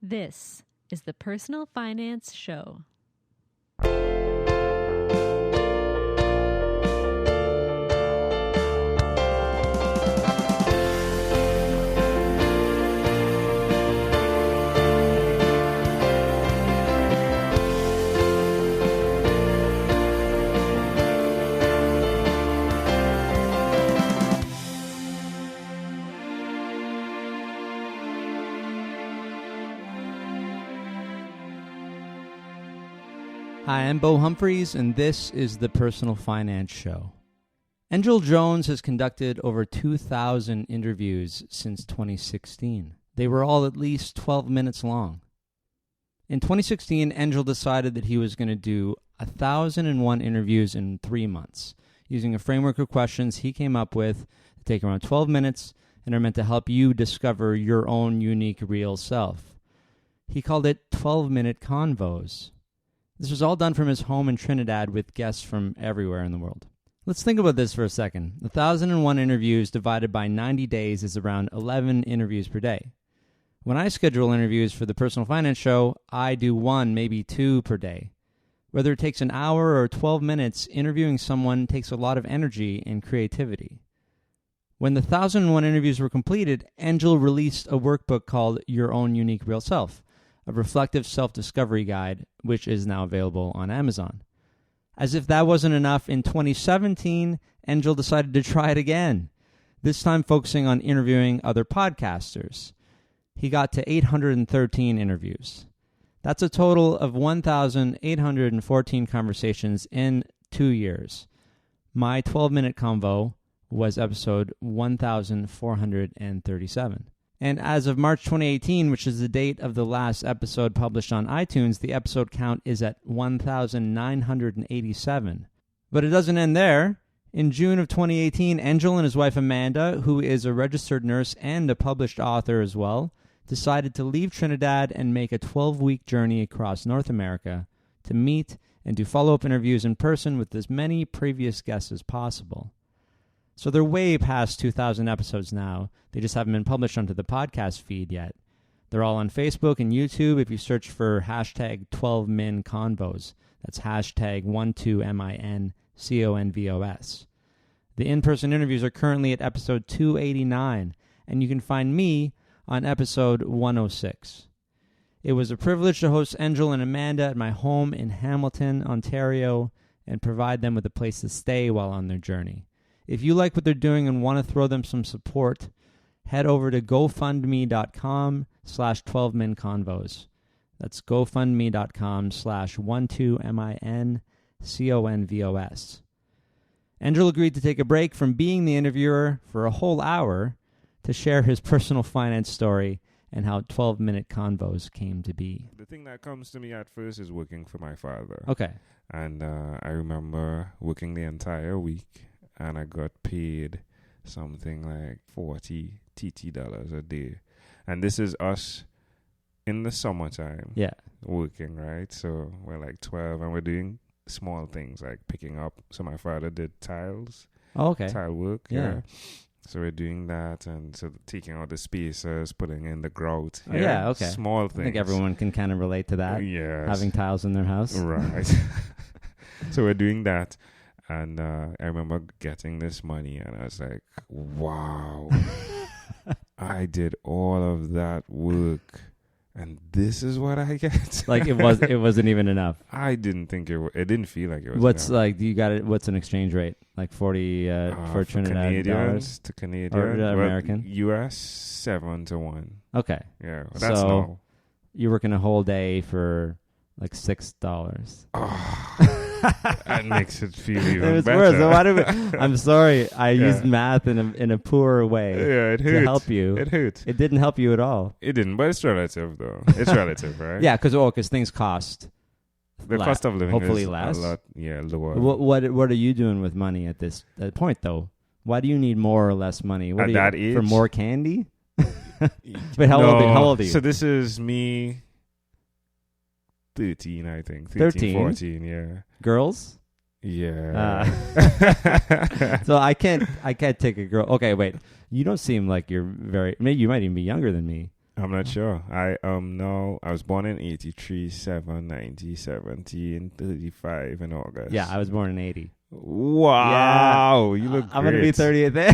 This is the Personal Finance Show. Hi, I'm Bo Humphreys, and this is the Personal Finance Show. Engel Jones has conducted over 2,000 interviews since 2016. They were all at least 12 minutes long. In 2016, Engel decided that he was going to do 1,001 interviews in 3 months, using a framework of questions he came up with that take around 12 minutes and are meant to help you discover your own unique real self. He called it 12-minute convos. This was all done from his home in Trinidad with guests from everywhere in the world. Let's think about this for a second. 1,001 interviews divided by 90 days is around 11 interviews per day. When I schedule interviews for the Personal Finance Show, I do 1, maybe 2 per day. Whether it takes an hour or 12 minutes, interviewing someone takes a lot of energy and creativity. When the 1,001 interviews were completed, Engel released a workbook called Your Own Unique Real Self, a reflective self-discovery guide, which is now available on Amazon. As if that wasn't enough, in 2017, Engel decided to try it again, this time focusing on interviewing other podcasters. He got to 813 interviews. That's a total of 1,814 conversations in 2 years. My 12-minute convo was episode 1,437. And as of March 2018, which is the date of the last episode published on iTunes, the episode count is at 1,987. But it doesn't end there. In June of 2018, Engel and his wife Amanda, who is a registered nurse and a published author as well, decided to leave Trinidad and make a 12-week journey across North America to meet and do follow-up interviews in person with as many previous guests as possible. So they're way past 2,000 episodes now. They just haven't been published onto the podcast feed yet. They're all on Facebook and YouTube if you search for hashtag 12minconvos. That's hashtag 12minconvos. The in-person interviews are currently at episode 289, and you can find me on episode 106. It was a privilege to host Engel and Amanda at my home in Hamilton, Ontario, and provide them with a place to stay while on their journey. If you like what they're doing and want to throw them some support, head over to gofundme.com/12minconvos. That's gofundme.com/12minconvos. Engel agreed to take a break from being the interviewer for a whole hour to share his personal finance story and how 12-minute convos came to be. The thing that comes to me at first is working for my father. Okay. And I remember working the entire week. And I got paid something like 40 TT dollars a day. And this is us in the summertime working, right? So we're like 12 and we're doing small things like picking up. So my father did tiles. Oh, okay. Tile work. Yeah. So we're doing that and so taking out the spacers, putting in the grout. Oh, yeah, okay. Small things. I think everyone can kind of relate to that. Yes. Having tiles in their house. Right. So we're doing that. And I remember getting this money, and I was like, wow, I did all of that work, and this is what I get? Like, it wasn't even enough. I didn't think it didn't feel like it was What's enough. like, you got it? What's an exchange rate? Like 40 for Trinidad Canadians dollars? to Canadian. Or American? US 7 to 1. Okay. Yeah, that's so normal. You're working a whole day for like $6. Oh. That makes it feel even it was better. worse. So I'm sorry. I used math in a poor way it to help you. It hurt. It didn't help you at all. It didn't, but it's relative, though. It's relative, right? Yeah, because things cost. The cost of living hopefully is less. a lot, lower. What are you doing with money at this point, though? Why do you need more or less money? At that age? For more candy? But how old are you? So this is me 13, I think. 13? 14, yeah. Girls? Yeah. So I can't take a girl. Okay, wait. You don't seem like you're very... Maybe you might even be younger than me. I'm not sure. I was born in 83, 7, 90, 17, 35 in August. Yeah, I was born in 80. Wow, Yeah. you look I'm great. going to be 38 there.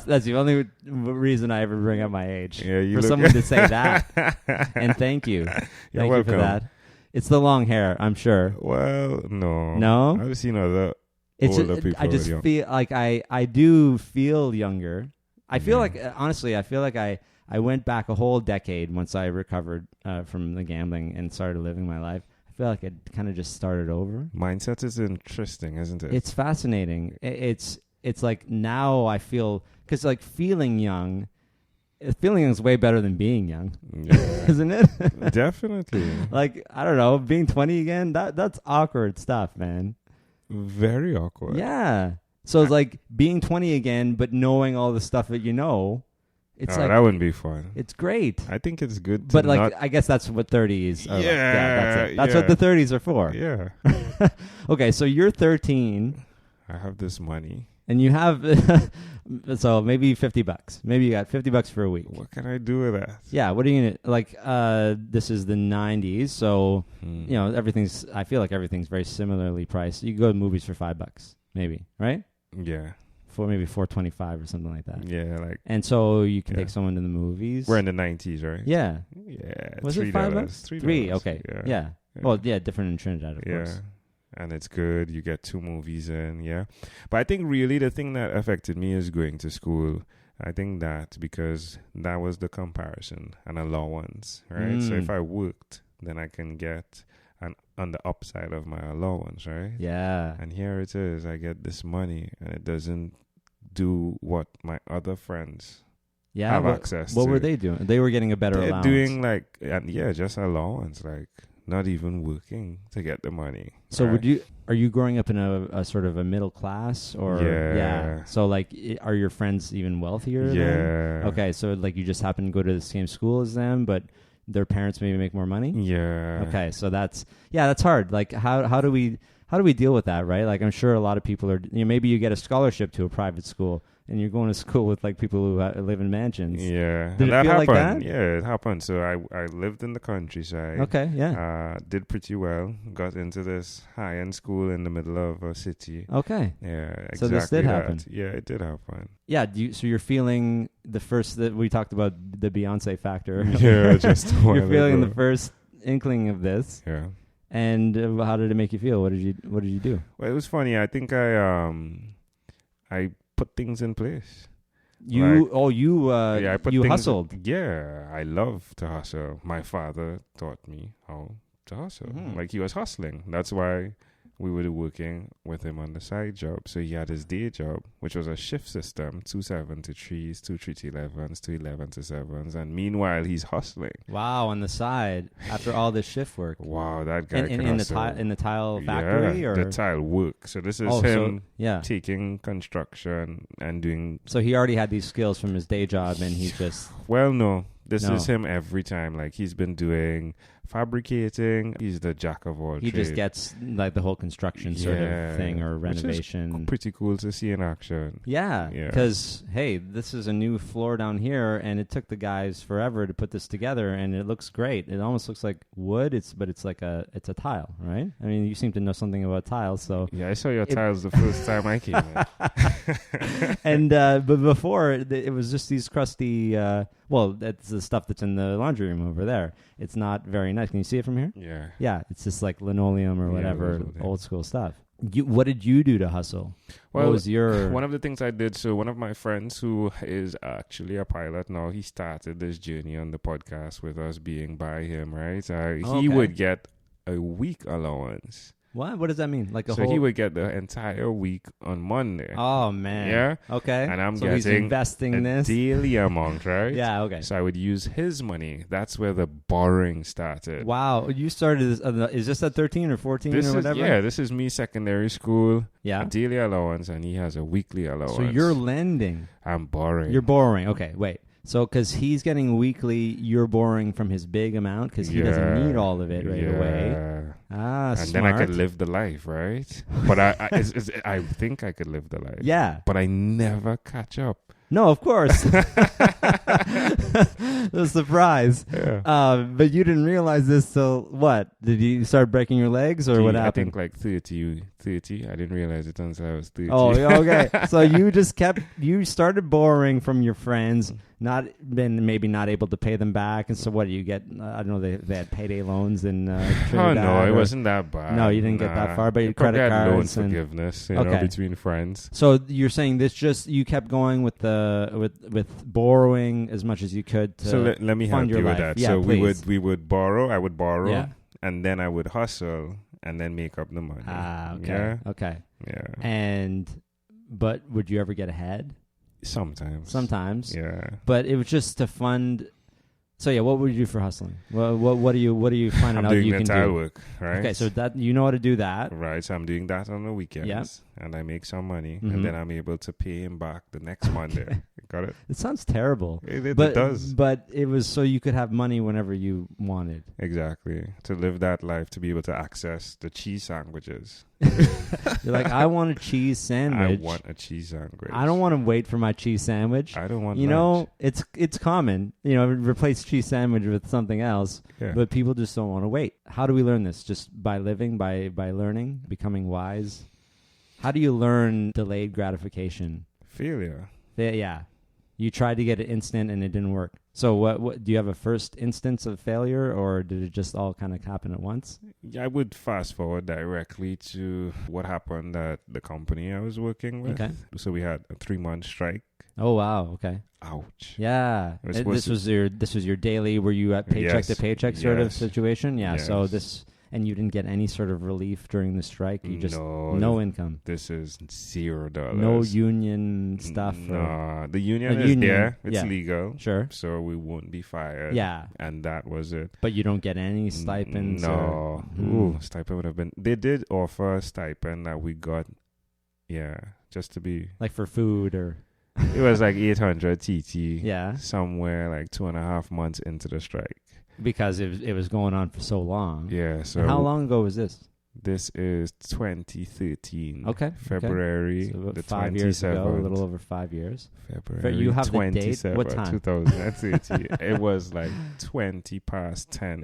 That's the only reason I ever bring up my age. Yeah, you for look someone to say that. And thank you. You're Thank welcome. you for that. It's the long hair, I'm sure. Well, no. No? I've seen other It's older people. I just young. feel like I do feel younger. I feel like, honestly, I feel like I went back a whole decade once I recovered from the gambling and started living my life. I feel like I kind of just started over. Mindset is interesting, isn't it? It's fascinating. It's like now I feel, because like feeling young is way better than being young, Yeah. isn't it? Definitely. Like, I don't know, being 20 again, that's awkward stuff, man. Very awkward. Yeah. So it's like being 20 again, but knowing all the stuff that you know. It's like, that wouldn't be fun. it's great. I think it's good to But like, not... I guess that's what 30s are. Yeah, that's it. That's what the 30s are for. Yeah. Okay, so you're 13 I have this money. and you have, so maybe $50. Maybe you got $50 for a week. What can I do with that? Yeah, what are you going to, like, this is the 90s, so, you know, I feel like everything's very similarly priced. You can go to movies for $5, maybe, right? Yeah. For maybe $4.25 or something like that. Yeah, like... And so you can Yeah. take someone to the movies. We're in the 90s, right? Yeah. Yeah. Was it $3. $5? $3. $3, okay. Yeah. Yeah. Well, yeah, different in Trinidad, of Yeah. course. And it's good. You get 2 movies in, yeah. But I think really the thing that affected me is going to school. I think that because that was the comparison, an allowance, right? So if I worked, then I can get on the upside of my allowance, right? Yeah. And here it is. I get this money and it doesn't do what my other friends have access to. What were they doing? They were getting a better They're allowance. doing like, just allowance, like not even working to get the money. So right? are you growing up in a sort of a middle class or? Yeah. So like, are your friends even wealthier? Yeah. Then? Okay. So like you just happen to go to the same school as them, but their parents maybe make more money? Yeah. Okay. So that's hard. Like how do we deal with that, right? Like I'm sure a lot of people are, maybe you get a scholarship to a private school and you're going to school with like people who live in mansions. Yeah. Did it that feel happened. like that? Yeah, it happened. So I lived in the countryside. Okay, yeah. Did pretty well. Got into this high-end school in the middle of a city. Okay. Yeah, exactly. So this did happen. Yeah, it did happen. Yeah, so you're feeling the first, that we talked about the Beyonce factor. Yeah, just a while you're feeling ago. the first inkling of this. Yeah. And how did it make you feel? What did you do? Well, it was funny. I think I put things in place. You I put you things hustled. Yeah, I love to hustle. My father taught me how to hustle. Mhm. Like he was hustling. That's why we were working with him on the side job. So he had his day job, which was a shift system, 2 7 to 3s, 2 3 to 11s, 2 11 to 7s. And meanwhile, he's hustling. Wow, on the side after all this shift work. Wow, that guy can in the hustle. in the tile factory yeah, or the tile work. So this is so him yeah. taking construction and doing... So he already had these skills from his day job, and he's just... Well, no. This No. is him every time. Like, he's been doing fabricating. He's the jack of all He trades. just gets like the whole construction sort of thing or which is renovation. pretty cool to see in action. Yeah, Yeah. because, hey, this is a new floor down here, and it took the guys forever to put this together, and it looks great. It almost looks like wood, but it's a tile, right? I mean, you seem to know something about tiles, so... Yeah, I saw your tiles the first time I came in. And but before, it was just these crusty... that's the stuff that's in the laundry room over there. It's not very nice. Can you see it from here? Yeah. Yeah, it's just like linoleum or Yeah, whatever, those old school stuff. What did you do to hustle? Well, what was your... One of the things I did, so one of my friends who is actually a pilot now, he started this journey on the podcast with us being by him, right? He would get a week allowance. What does that mean? Like a so whole... he would get the entire week on Monday. Oh, man. Yeah. Okay. And I'm so he's getting investing a this. daily amount, right? Yeah, okay. So I would use his money. That's where the borrowing started. Wow. You started this... is this at 13 or 14 or whatever? This is me secondary school. Yeah. A daily allowance, and he has a weekly allowance. So you're lending. I'm borrowing. You're borrowing. Okay, wait. So, because he's getting weekly, you're borrowing from his big amount because he doesn't need all of it right away. Ah, and smart. then I could live the life, right? But I think I could live the life. Yeah. But I never catch up. No, of course. The surprise. Yeah. But you didn't realize this till what? Did you start breaking your legs or what I happened? think like 30. I didn't realize it until I was 30. Oh, okay. So you started borrowing from your friends, maybe not able to pay them back. And so what do you get? I don't know, they had payday loans in Trinidad. Oh, no, it wasn't that bad. No, you didn't get that far, but your Probably credit had loan cards. forgiveness, between friends. So you're saying you kept going with borrowing as much as you could to So let me help fund your you with life. that. Yeah, So please. we would borrow. I would borrow, Yeah. and then I would hustle, and then make up the money. Okay. Yeah. Okay. Yeah. But would you ever get ahead? Sometimes. Yeah. But it was just to fund. So yeah, what would you do for hustling? What are you finding I'm out doing you the can tile do? work, right? Okay, so that you know how to do that. Right, so I'm doing that on the weekends, Yeah. and I make some money, Mhm. and then I'm able to pay him back the next Monday. Got it? It sounds terrible. It But does. But it was so you could have money whenever you wanted. Exactly. To live that life, to be able to access the cheese sandwiches. You're like, I want a cheese sandwich. I want a cheese sandwich. I don't want to wait for my cheese sandwich. I don't want You lunch. know, it's common. Replace cheese sandwich with something else. Yeah. But people just don't want to wait. How do we learn this? Just by living, by learning, becoming wise? How do you learn delayed gratification? Failure. Yeah. You tried to get it instant and it didn't work. So what do you have a first instance of failure, or did it just all kind of happen at once? I would fast forward directly to what happened at the company I was working with. Okay. So we had a 3-month strike. Oh wow, okay. Ouch. Yeah. It was This was your daily, were you at paycheck to paycheck sort of Yes. situation? Yeah. So Yes. and you didn't get any sort of relief during the strike? You just No. no income. This is $0. No union stuff. No, the union The is union, there. It's yeah. legal. Sure. So we won't be fired. Yeah. And that was it. But you don't get any stipends? No. Or, Ooh, stipend would have been... They did offer a stipend that we got. Yeah. Just to be... like for food or... It was like 800 TT. Yeah. Somewhere like 2.5 months into the strike. Because it was going on for so long. Yeah. So And how long ago was this? This is 2013. Okay. February So about the 5 years ago, a 27th. little over 5 years. February You have the date? 27th, What time? 2013. It was like 20 past 10.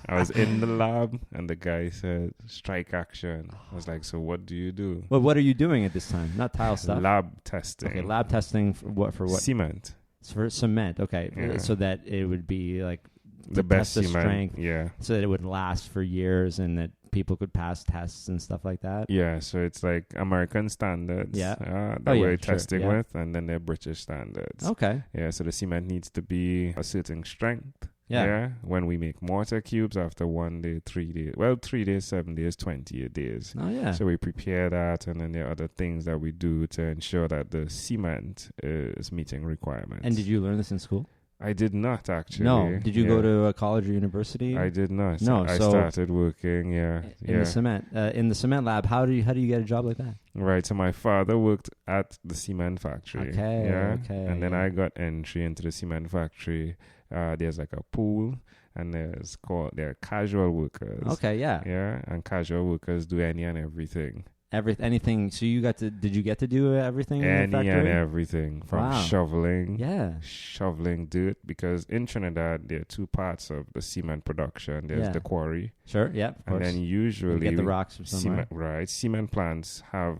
I was in the lab, and the guy said, strike action. I was like, so what do you do? Well, what are you doing at this time? Not tile stuff. Lab testing. Okay, lab testing for what? Cement. It's for cement. Okay, Yeah. so that it would be like The to best test the cement. strength, Yeah. so that it would last for years and that people could pass tests and stuff like that. Yeah, so it's like American standards Yeah. that Oh, yeah, we're sure, testing yeah. with, and then they're British standards. Okay. Yeah, so the cement needs to be a certain strength. Yeah. When we make mortar cubes after 1 day, 3 days. Well, 3 days, 7 days, 28 days. Oh yeah. So we prepare that, and then there are other things that we do to ensure that the cement is meeting requirements. And did you learn this in school? I did not actually. No. Did you Yeah. go to a college or university? I did not. No, I so- started working. in the cement lab. How do you get a job like that? Right. So my father worked at the cement factory. Okay, Yeah. okay, And then yeah. I got entry into the cement factory. There's like a pool, and they're casual workers. Okay, yeah. Yeah. And casual workers do any and everything. Anything. So did you get to do everything in the Any factory? and everything, from Wow. shoveling. Yeah. Shoveling dirt, because in Trinidad there are two parts of the cement production. There's Yeah. the quarry, Sure. Yeah. Of and course. then usually get the rocks from somewhere. cement plants have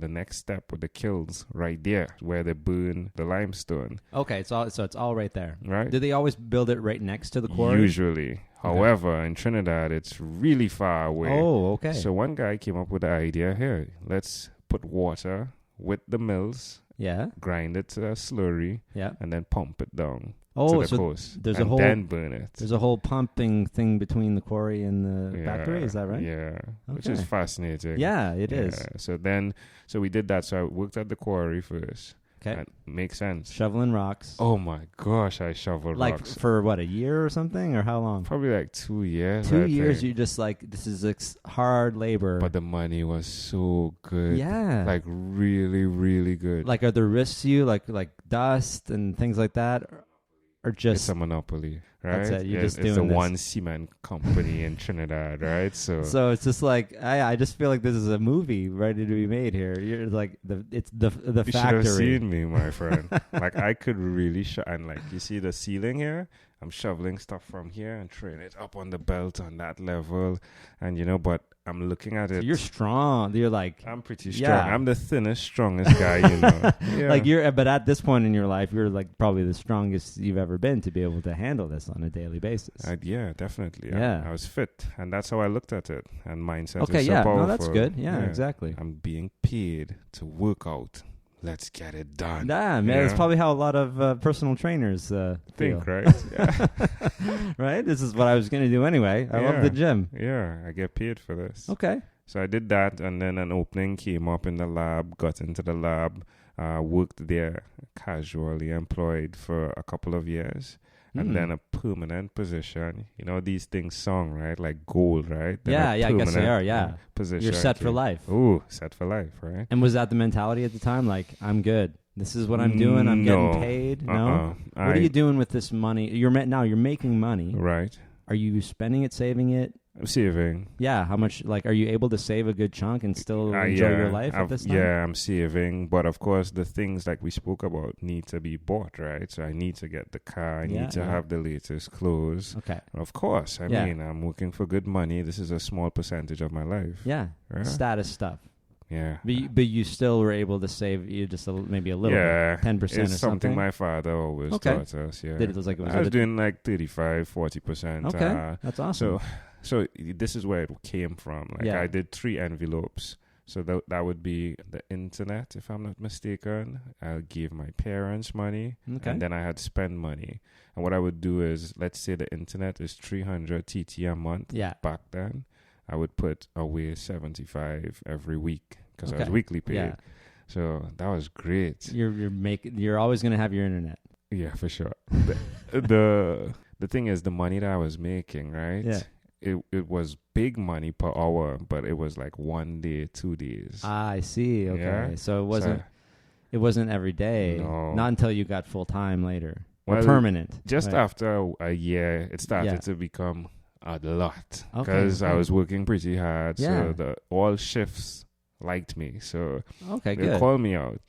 the next step with the kilns right there where they burn the limestone. Okay. It's all right there. Right. Do they always build it right next to the quarry? Usually. However, in Trinidad, it's really far away. Oh, okay. So one guy came up with the idea, here, let's put water with the mills, yeah. grind it to a slurry, Yeah. and then pump it down Oh, to the so coast. there's a and whole- then burn it. There's a whole pumping thing between the quarry and the factory. Is that right? Yeah. Which is Okay. fascinating. Yeah, it is. So we did that. So I worked at the quarry first. Okay. And makes sense. Shoveling rocks. Oh my gosh, I shoveled like rocks. for what, a year or something, or how long? Probably like 2 years. 2 I years. think. You just like, this is hard labor. But the money was so good. yeah. Like really, really good. Like, are there risks to you, like dust and things like that, or It's just a monopoly. right? That's it. You're just it's the doing this. one cement company in Trinidad, right? So it's just like I just feel like this is a movie ready to be made here. You're like it's the you should factory. have seen me, my friend. Like I could really and like you see the ceiling here. I'm shoveling stuff from here and throwing it up on the belt on that level, and but I'm looking at it. So you're strong. You're like I'm pretty strong. Yeah. I'm the thinnest, strongest guy, Yeah. Like but at this point in your life, you're like probably the strongest you've ever been to be able to handle this on a daily basis. Yeah, definitely. Yeah. I was fit, and that's how I looked at it. And mindset Okay, is so yeah, powerful. no, that's good. Yeah, exactly. I'm being paid to work out. Let's get it done. Yeah, man, that's probably how a lot of personal trainers think, feel. right? Yeah. Right? This is what I was going to do anyway. I love the gym. Yeah, I get paid for this. Okay. So I did that, and then an opening came up in the lab, got into the lab, worked there, casually employed for a couple of years, and then a permanent position. These things song, right? Like gold, right? Then Yeah, I guess they are, yeah. Position. You're set for life. Ooh, set for life, right? And was that the mentality at the time? Like, I'm good. This is what I'm doing. I'm getting paid. No? What are you doing with this money? You're making money. Right. Are you spending it, saving it? I'm saving. Yeah. How much? Like, are you able to save a good chunk and still enjoy your life at this time? Yeah, I'm saving. But of course, the things like we spoke about need to be bought, right? So I need to get the car. I need to have the latest clothes. Okay. And of course, I mean, I'm working for good money. This is a small percentage of my life. Yeah. Right? Status stuff. Yeah. But you still were able to save you just maybe a little bit, 10% or something? It's something my father always taught us, yeah. I was doing like 35, 40%. Okay, that's awesome. So this is where it came from. Like I did 3 envelopes. So that would be the internet, if I'm not mistaken. I gave my parents money, and then I had spend money. And what I would do is, let's say the internet is 300 TT a month back then. I would put away 75 every week because I was weekly paid. Yeah. So that was great. You're always going to have your internet. Yeah, for sure. The thing is, the money that I was making, right? Yeah. It was big money per hour, but it was like 1 day, 2 days. I see. Okay. Yeah? So it wasn't every day. No. Not until you got full time later. Well, or permanent. Just after a year, it started to become a lot because I was working pretty hard. Yeah. So all shifts liked me. So they they called me out.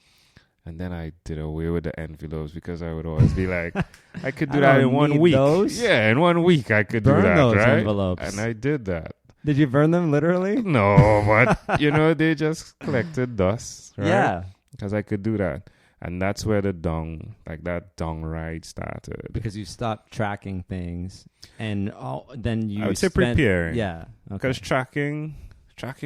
And then I did away with the envelopes because I would always be like, I could do that in 1 week. Those? Yeah, in 1 week I could burn do that, those right? envelopes. And I did that. Did you burn them literally? No, but they just collected dust, right? Yeah. Because I could do that. And that's where that dung ride started. Because you stopped tracking things and then you I would say preparing. Yeah. Because tracking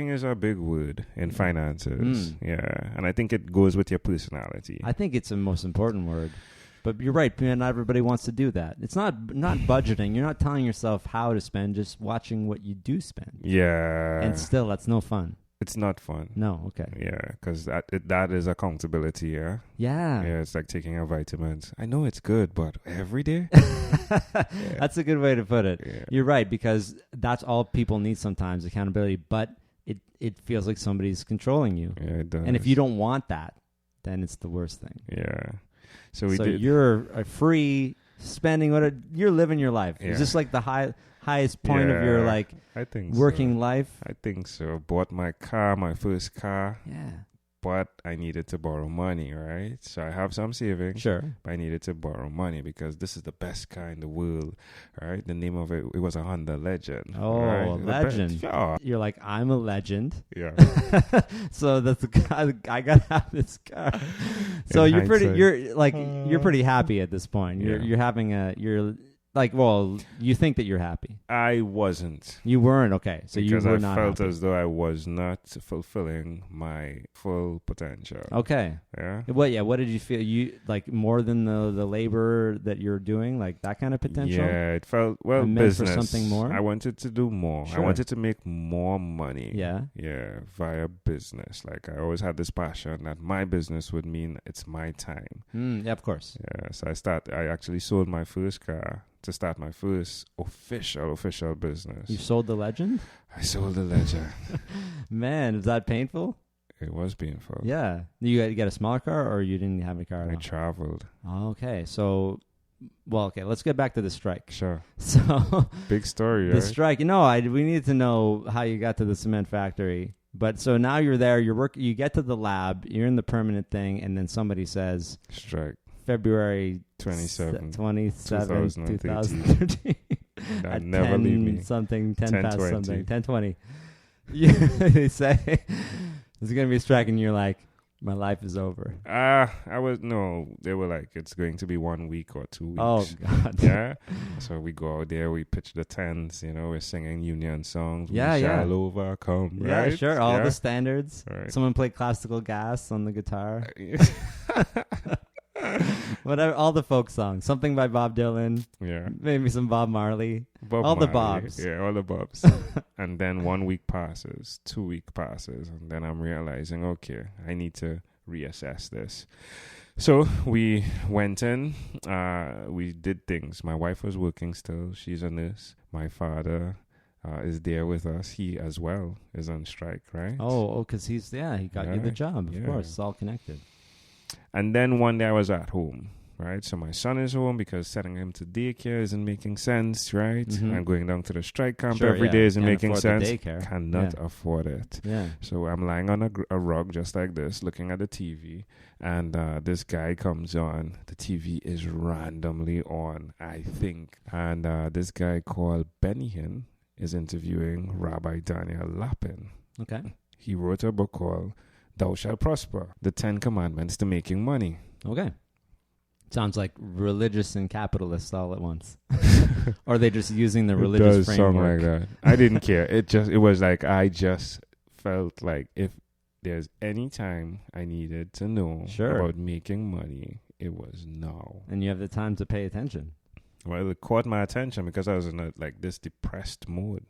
is a big word in finances. Yeah. And I think it goes with your personality. I think it's the most important word. But you're right, man, not everybody wants to do that. It's not budgeting. You're not telling yourself how to spend, just watching what you do spend. Yeah. And still, that's no fun. It's not fun. No, okay. Yeah, because that is accountability, yeah? Yeah. Yeah, it's like taking a vitamins. I know it's good, but every day? That's a good way to put it. Yeah. You're right, because that's all people need sometimes, accountability, but it feels like somebody's controlling you. Yeah, it does. And if you don't want that, then it's the worst thing. Yeah. So did. You're free spending, you're living your life. Yeah. It's just like the highest point of your I think working life. I think so. Bought my first car. Yeah. But I needed to borrow money, right? So I have some savings. Sure. But I needed to borrow money because this is the best car in the world, right? The name of it was a Honda Legend. Oh, right? a legend. Yeah. You're like, I'm a legend. Yeah. So that's the guy. I gotta have this car. So you're pretty happy at this point. You're having you think that you're happy. I wasn't. You weren't, okay. So because you were I not felt happy. as though I was not fulfilling my full potential. Okay. Yeah. What did you feel? You like more than the labor that you're doing, like that kind of potential? Yeah, it felt for business. something more? I wanted to do more. Sure. I wanted to make more money. Yeah. Yeah, via business. Like I always had this passion that my business would mean it's my time. Yeah, of course. Yeah, so I actually sold my first car to start my first official business. You sold the Legend? I sold the Legend. Man, is that painful? It was painful. Yeah. You had to get a smaller car, or you didn't have a car at all? I traveled. Okay, so Well, okay, let's get back to the strike. Sure. So Big story, the right? strike. We need to know how you got to the cement factory. But so now you're there. You get to the lab. You're in the permanent thing, and then somebody says Strike. February 27, 2013. That never leave me. 10 past 10:20. something, 10:20. They say there's gonna be a strike, and you're like, my life is over. They were like, it's going to be 1 week or 2 weeks. Oh God. Yeah. So we go out there, we pitch the tents, we're singing union songs. Yeah, we yeah. shall overcome, Yeah, right? sure. All Yeah. the standards. Right. Someone played classical gas on the guitar. Whatever, all the folk songs. Something by Bob Dylan. Yeah. Maybe some Bob Marley. Bob All the Marley. Bobs. Yeah, all the Bobs. And then 1 week passes, 2 week passes, and then I'm realizing, okay, I need to reassess this. So we went in, we did things. My wife was working still. She's a nurse. My father is there with us. He as well is on strike, right? Oh, because he got you the job. Of Yeah. course, it's all connected. And then one day I was at home, right? So my son is home because sending him to daycare isn't making sense, right? Mhm. And going down to the strike camp Sure, every yeah. day isn't Can't making afford the sense. daycare. Cannot afford it. Yeah. So I'm lying on a rug just like this, looking at the TV, and this guy comes on. The TV is randomly on, I think. And this guy called Benny Hinn is interviewing Rabbi Daniel Lapin. Okay. He wrote a book called Thou Shalt Prosper, The 10 Commandments to Making Money. Okay. Sounds like religious and capitalist all at once. Or are they just using the religious It does sound framework? like that. I didn't care. It was like, I just felt like if there's any time I needed to know Sure. about making money, it was now. And you have the time to pay attention. Well, it caught my attention because I was in this depressed mood.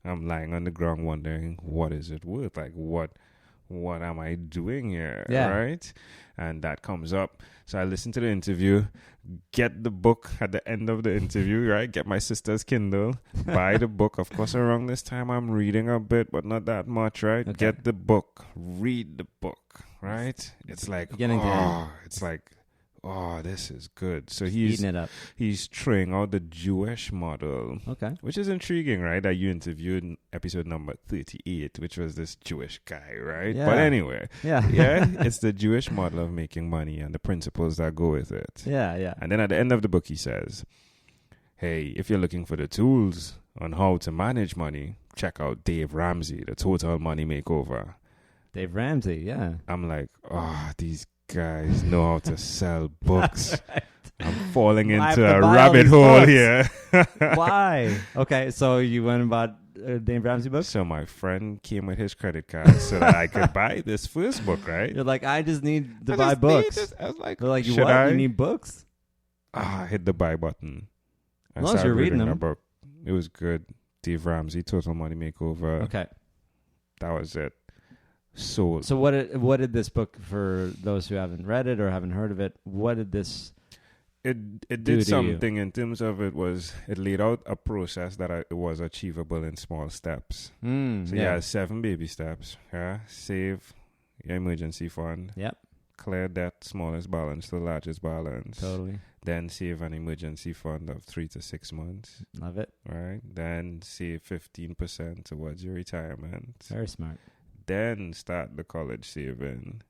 I'm lying on the ground wondering, what is it worth? Like, what am I doing here? Yeah. Right? And that comes up. So I listen to the interview, get the book at the end of the interview, right? Get my sister's Kindle, buy the book. Of course, around this time, I'm reading a bit, but not that much, right? Okay. Get the book, read the book, right? It's like, Beginning to end. it's like, this is good. So Eating it up. he's throwing out the Jewish model, Okay. which is intriguing, right? That you interviewed in episode number 38, which was this Jewish guy, right? Yeah. But anyway, Yeah. yeah, it's the Jewish model of making money and the principles that go with it. Yeah. And then at the end of the book, he says, hey, if you're looking for the tools on how to manage money, check out Dave Ramsey, the Total Money Makeover. Dave Ramsey, yeah. I'm like, these guys know how to sell books. I'm falling I have into to a buy all rabbit these hole books. here. Why? Okay, so you went and bought Dave Ramsey books? So my friend came with his credit card so that I could buy this first book, right? You're like, I just need to I buy just need books. this. I was like, They're like, should what? I? You need books? I hit the buy button. I As long as started you're reading the them. book. It was good. Dave Ramsey, Total Money Makeover. Okay. That was it. Sold. So what did this book, for those who haven't read it or haven't heard of it, what did this... It do did to something in terms of it laid out a process that it was achievable in small steps. So yeah, 7 baby steps. Yeah, save your emergency fund. Yep, Clear debt, smallest balance to largest balance. totally. Then save an emergency fund of 3 to 6 months. Love it. Right. Then save 15% towards your retirement. Very smart. Then start the college saving.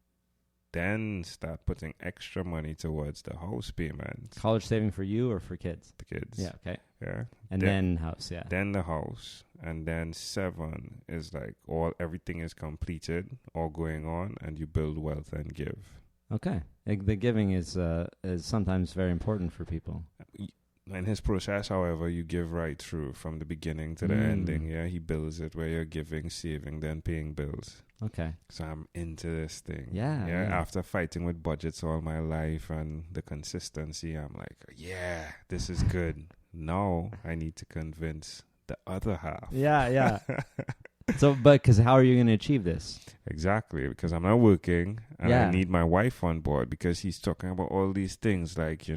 Then start putting extra money towards the house payment. College saving for you or for kids? The kids. Yeah, okay. Yeah. And then house, yeah. Then the house. And then 7 is like everything is completed, all going on, and you build wealth and give. Okay. The giving is sometimes very important for people. In his process, however, you give right through from the beginning to the ending. Yeah, he builds it where you're giving, saving, then paying bills. Okay. So I'm into this thing. Yeah. After fighting with budgets all my life and the consistency, I'm like, yeah, this is good. Now I need to convince the other half. Yeah. So, because how are you going to achieve this? Exactly, because I'm not working and Yeah. I need my wife on board because he's talking about all these things like,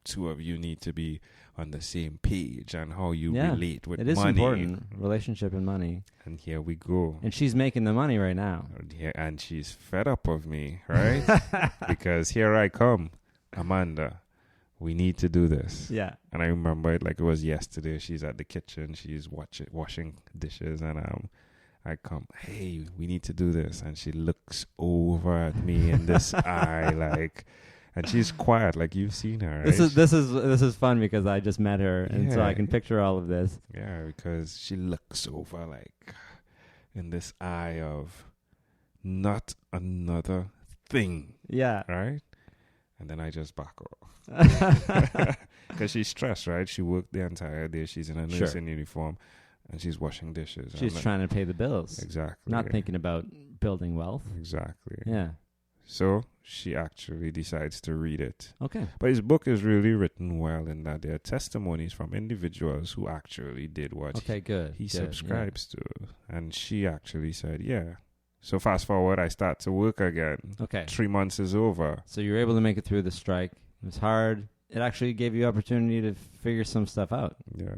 2 of you need to be on the same page and how you relate with money. It is important, relationship and money. And here we go. And she's making the money right now. And she's fed up of me, right? Because here I come, Amanda, we need to do this. Yeah. And I remember it like it was yesterday. She's at the kitchen. She's washing dishes. And I come, hey, we need to do this. And she looks over at me in this eye like, and she's quiet like you've seen her, right? This is fun because I just met her. And so I can picture all of this. Yeah, because she looks over like in this eye of not another thing. Yeah. Right? And then I just back off. Because she's stressed, right? She worked the entire day. She's in a nursing uniform and she's washing dishes. She's trying to pay the bills. Exactly. Not thinking about building wealth. Exactly. Yeah. So she actually decides to read it. Okay. But his book is really written well in that there are testimonies from individuals who actually did what he subscribes to. And she actually said, yeah. So fast forward, I start to work again. Okay. 3 months is over. So you were able to make it through the strike. It was hard. It actually gave you opportunity to figure some stuff out. Yeah.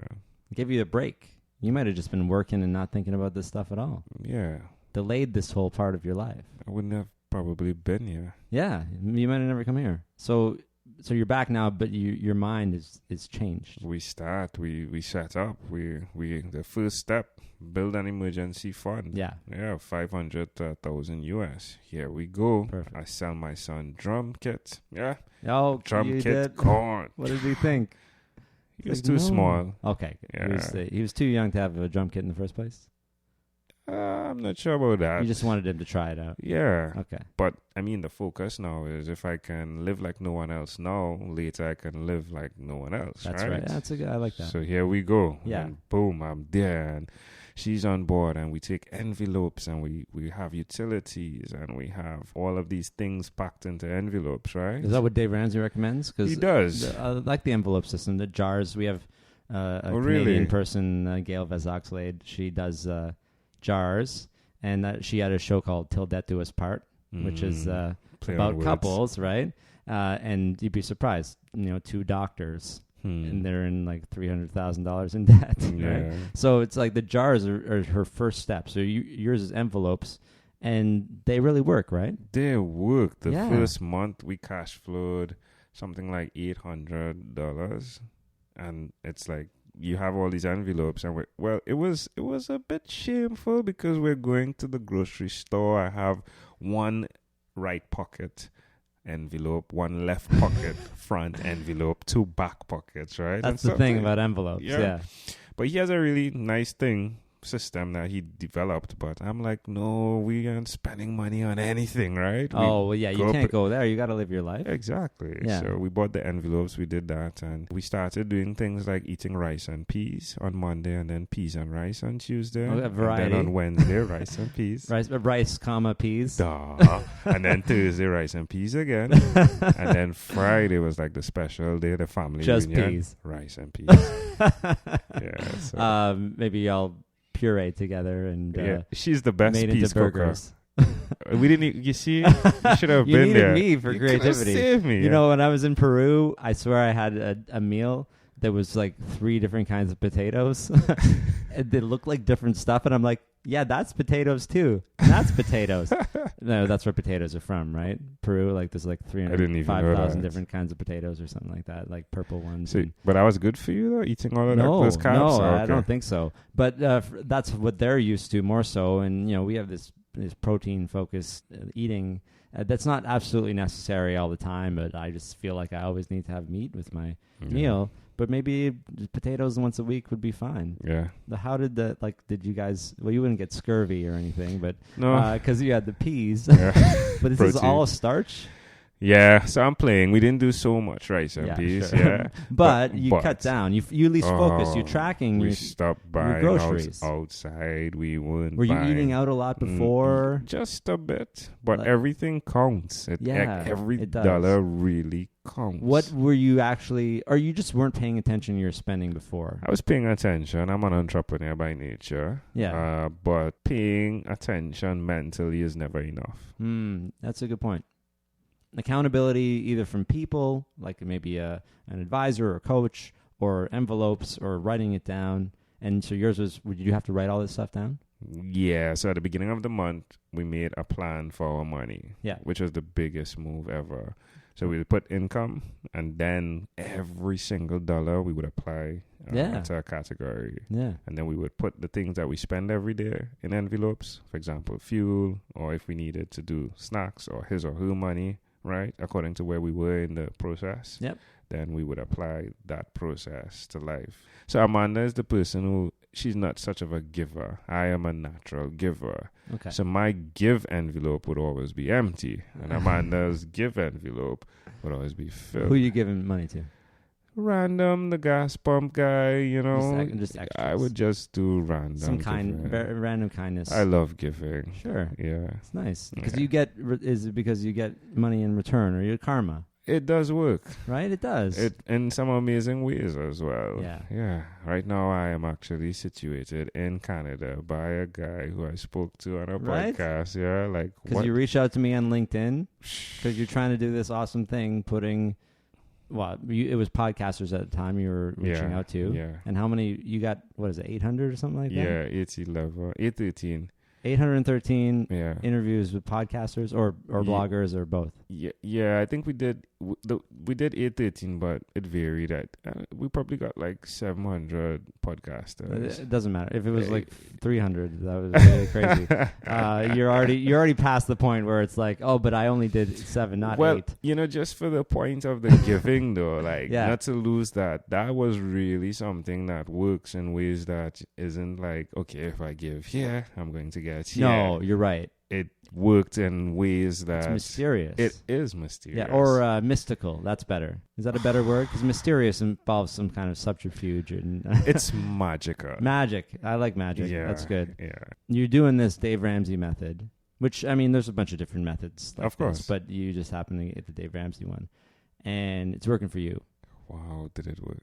It gave you a break. You might have just been working and not thinking about this stuff at all. Yeah. Delayed this whole part of your life. I wouldn't have probably been here. Yeah. You might have never come here. So you're back now, but your mind is changed. We set up. The first step, build an emergency fund. Yeah. Yeah, 500,000 US. Here we go. Perfect. I sell my son drum kit. Yeah. Oh, drum you kit did? gone. What did he think? He was too small. Okay. Yeah. He was too young to have a drum kit in the first place. I'm not sure about that. You just wanted him to try it out. Yeah. Okay. But, I mean, the focus now is if I can live like no one else now, later I can live like no one else, That's right. That's I like that. So here we go. Yeah. And boom, I'm there. And she's on board. And we take envelopes and we have utilities. And we have all of these things packed into envelopes, right? Is that what Dave Ramsey recommends? He does. I like the envelope system, the jars. We have a Canadian really? person, Gail Vezoxlade. She does jars, and she had a show called Till Death Do Us Part, which is about couples, right? And you'd be surprised, 2 doctors, and they're in like $300,000 in debt. Right? So it's like the jars are her first step. So yours is envelopes, and they really work, right? They work. The first month we cash flowed something like $800, and it's like, you have all these envelopes, and it was a bit shameful because we're going to the grocery store. I have one right pocket envelope, one left pocket front envelope, 2 back pockets, right? That's the thing about envelopes, yeah. But he has a really nice system that he developed, but I'm like, no, we aren't spending money on anything, right? You can't go there. You got to live your life. Exactly. Yeah. So we bought the envelopes, we did that, and we started doing things like eating rice and peas on Monday, and then peas and rice on Tuesday, a variety. and then on Wednesday rice and peas, rice, peas. Duh. And then Thursday rice and peas again, and then Friday was like the special day, the family just reunion, peas, rice and peas. Yeah. So. Maybe I'll puree together and she's the best made peas into burgers. We didn't. You see, you should have been there. You needed me for creativity. Saved me. When I was in Peru, I swear I had a meal that was like 3 different kinds of potatoes. They looked like different stuff, and I'm like, yeah, that's potatoes too. That's potatoes. No, that's where potatoes are from, right? Peru, like there's like 305,000 different kinds of potatoes or something like that, like purple ones. But that was good for you though, eating all of those carbs? No, I don't think so. But that's what they're used to more so, and we have this protein focused eating that's not absolutely necessary all the time, but I just feel like I always need to have meat with my meal. But maybe potatoes once a week would be fine. Yeah. How did did you guys, well, you wouldn't get scurvy or anything, but no, because you had the peas. Yeah. But this is all starch? Yeah, so I'm playing. We didn't do so much rice and peas, sure. but you cut down. You at least focus. You're tracking. We stopped buying groceries outside. We weren't. Were you eating out a lot before? Just a bit, but everything counts. Every dollar really counts. What were you actually? Or you just weren't paying attention to your spending before? I was paying attention. I'm an entrepreneur by nature. Yeah. But paying attention mentally is never enough. That's a good point. Accountability either from people, like maybe an advisor or coach, or envelopes, or writing it down. And so yours was, did you have to write all this stuff down? Yeah, so at the beginning of the month, we made a plan for our money, which was the biggest move ever. So we would put income, and then every single dollar we would apply to a category. Yeah. And then we would put the things that we spend every day in envelopes. For example, fuel, or if we needed to do snacks or his or her money, right? According to where we were in the process. Yep. Then we would apply that process to life. So Amanda is the person who, she's not such of a giver. I am a natural giver. Okay. So my give envelope would always be empty. And Amanda's give envelope would always be filled. Who are you giving money to? Random, the gas pump guy, you know. Just extras. I would just do random. Some giving. random kindness. I love giving. Sure. Yeah. It's nice. Because Yeah. is it because you get money in return or your karma? It does work. Right? It does. It in some amazing ways as well. Yeah. Yeah. Right now I am actually situated in Canada by a guy who I spoke to on a Right? podcast. Yeah. Like, Because you reached out to me on LinkedIn because you're trying to do this awesome thing, putting, it was podcasters at the time you were reaching out to. Yeah. And how many, you got, what is it, 800 or something like that? Yeah. 813. 813 Yeah. interviews with podcasters or bloggers or both. Yeah, I think we did 813, but it varied. We probably got like 700 podcasters. It doesn't matter if it was like 300. That was really crazy. You're already past the point where it's like, oh, but I only did 7, not 8. You know, just for the point of the giving, though, like not to lose that. That was really something that works in ways that isn't like, okay, if I give here, I'm going to get here. No, you're right. It worked in ways that... It's mysterious. It is mysterious. Yeah, or mystical. That's better. Is that a better word? Because mysterious involves some kind of subterfuge. And it's magical. Magic. I like magic. Yeah, that's good. Yeah. You're doing this Dave Ramsey method, which, I mean, there's a bunch of different methods. Like of course. this, but you just happen to get the Dave Ramsey one. And it's working for you. Wow, did it work?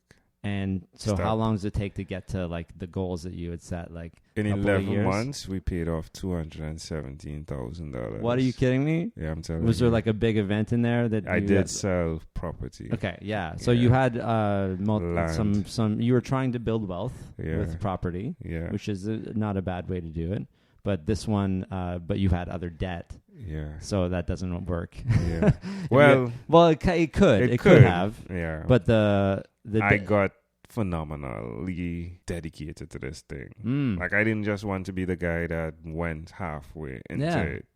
And so how long does it take to get to like the goals that you had set? Like in 11 months, we paid off $217,000. What, are you kidding me? Yeah, I'm telling you. Was there like a big event in there that I did sell property? Okay, yeah. So you had some. You were trying to build wealth with property, which is not a bad way to do it. But this one, but you had other debt. Yeah. So that doesn't work. Yeah. Well, it could have. Yeah. But I got phenomenally dedicated to this thing. Like, I didn't just want to be the guy that went halfway into it,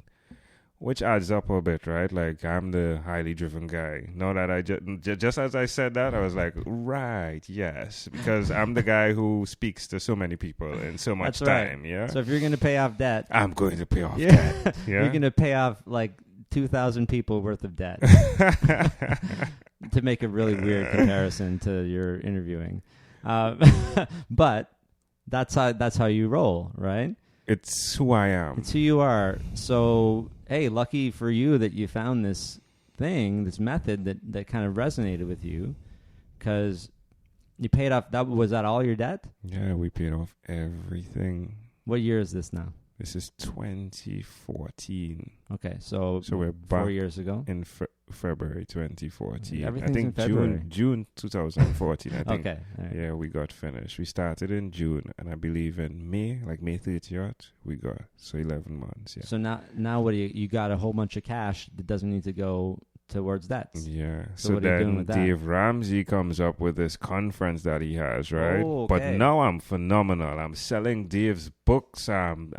which adds up a bit, right? Like, I'm the highly driven guy. Now that I just as I said that, I was like, right, yes, because I'm the guy who speaks to so many people in so much time. Yeah. So if you're going to pay off debt, I'm going to pay off debt. Yeah. You're going to pay off like 2,000 people worth of debt. To make a really weird comparison to your interviewing. But that's how you roll, right? It's who I am. It's who you are. So, hey, lucky for you that you found this thing, this method that kind of resonated with you, because you paid off. Was that all your debt? Yeah, we paid off everything. What year is this now? This is 2014. Okay, so we're back 4 years ago in February 2014. Everything's I think in February. June 2014. I think. Okay. Right. Yeah, we got finished. We started in June, and I believe in May 30th, we got 11 months. Yeah. So now what do you got a whole bunch of cash that doesn't need to go towards that. Yeah. So what are you doing with that? Dave Ramsey comes up with this conference that he has, right? Oh, okay. But now I'm phenomenal. I'm selling Dave's books. I'm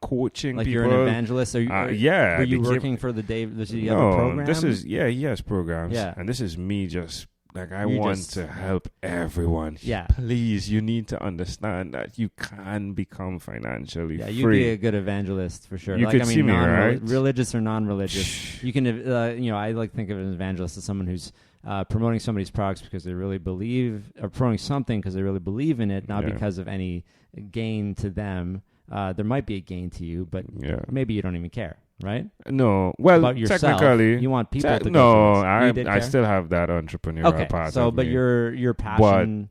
coaching like people. You're an evangelist. Yeah. Were you working for the Dave? Does he have a program? He has programs. Yeah. And this is me just. I want to help everyone. Yeah. Please, you need to understand that you can become financially free. Yeah, you'd be a good evangelist for sure. You could see me, right? Religious or non-religious. You can, I like to think of an evangelist as someone who's promoting somebody's products because they really believe, or promoting something because they really believe in it, not because of any gain to them. There might be a gain to you, but maybe you don't even care. Right? No. Well, about yourself, technically, you want people to no. I still have that entrepreneurial part. So, but me. your passion,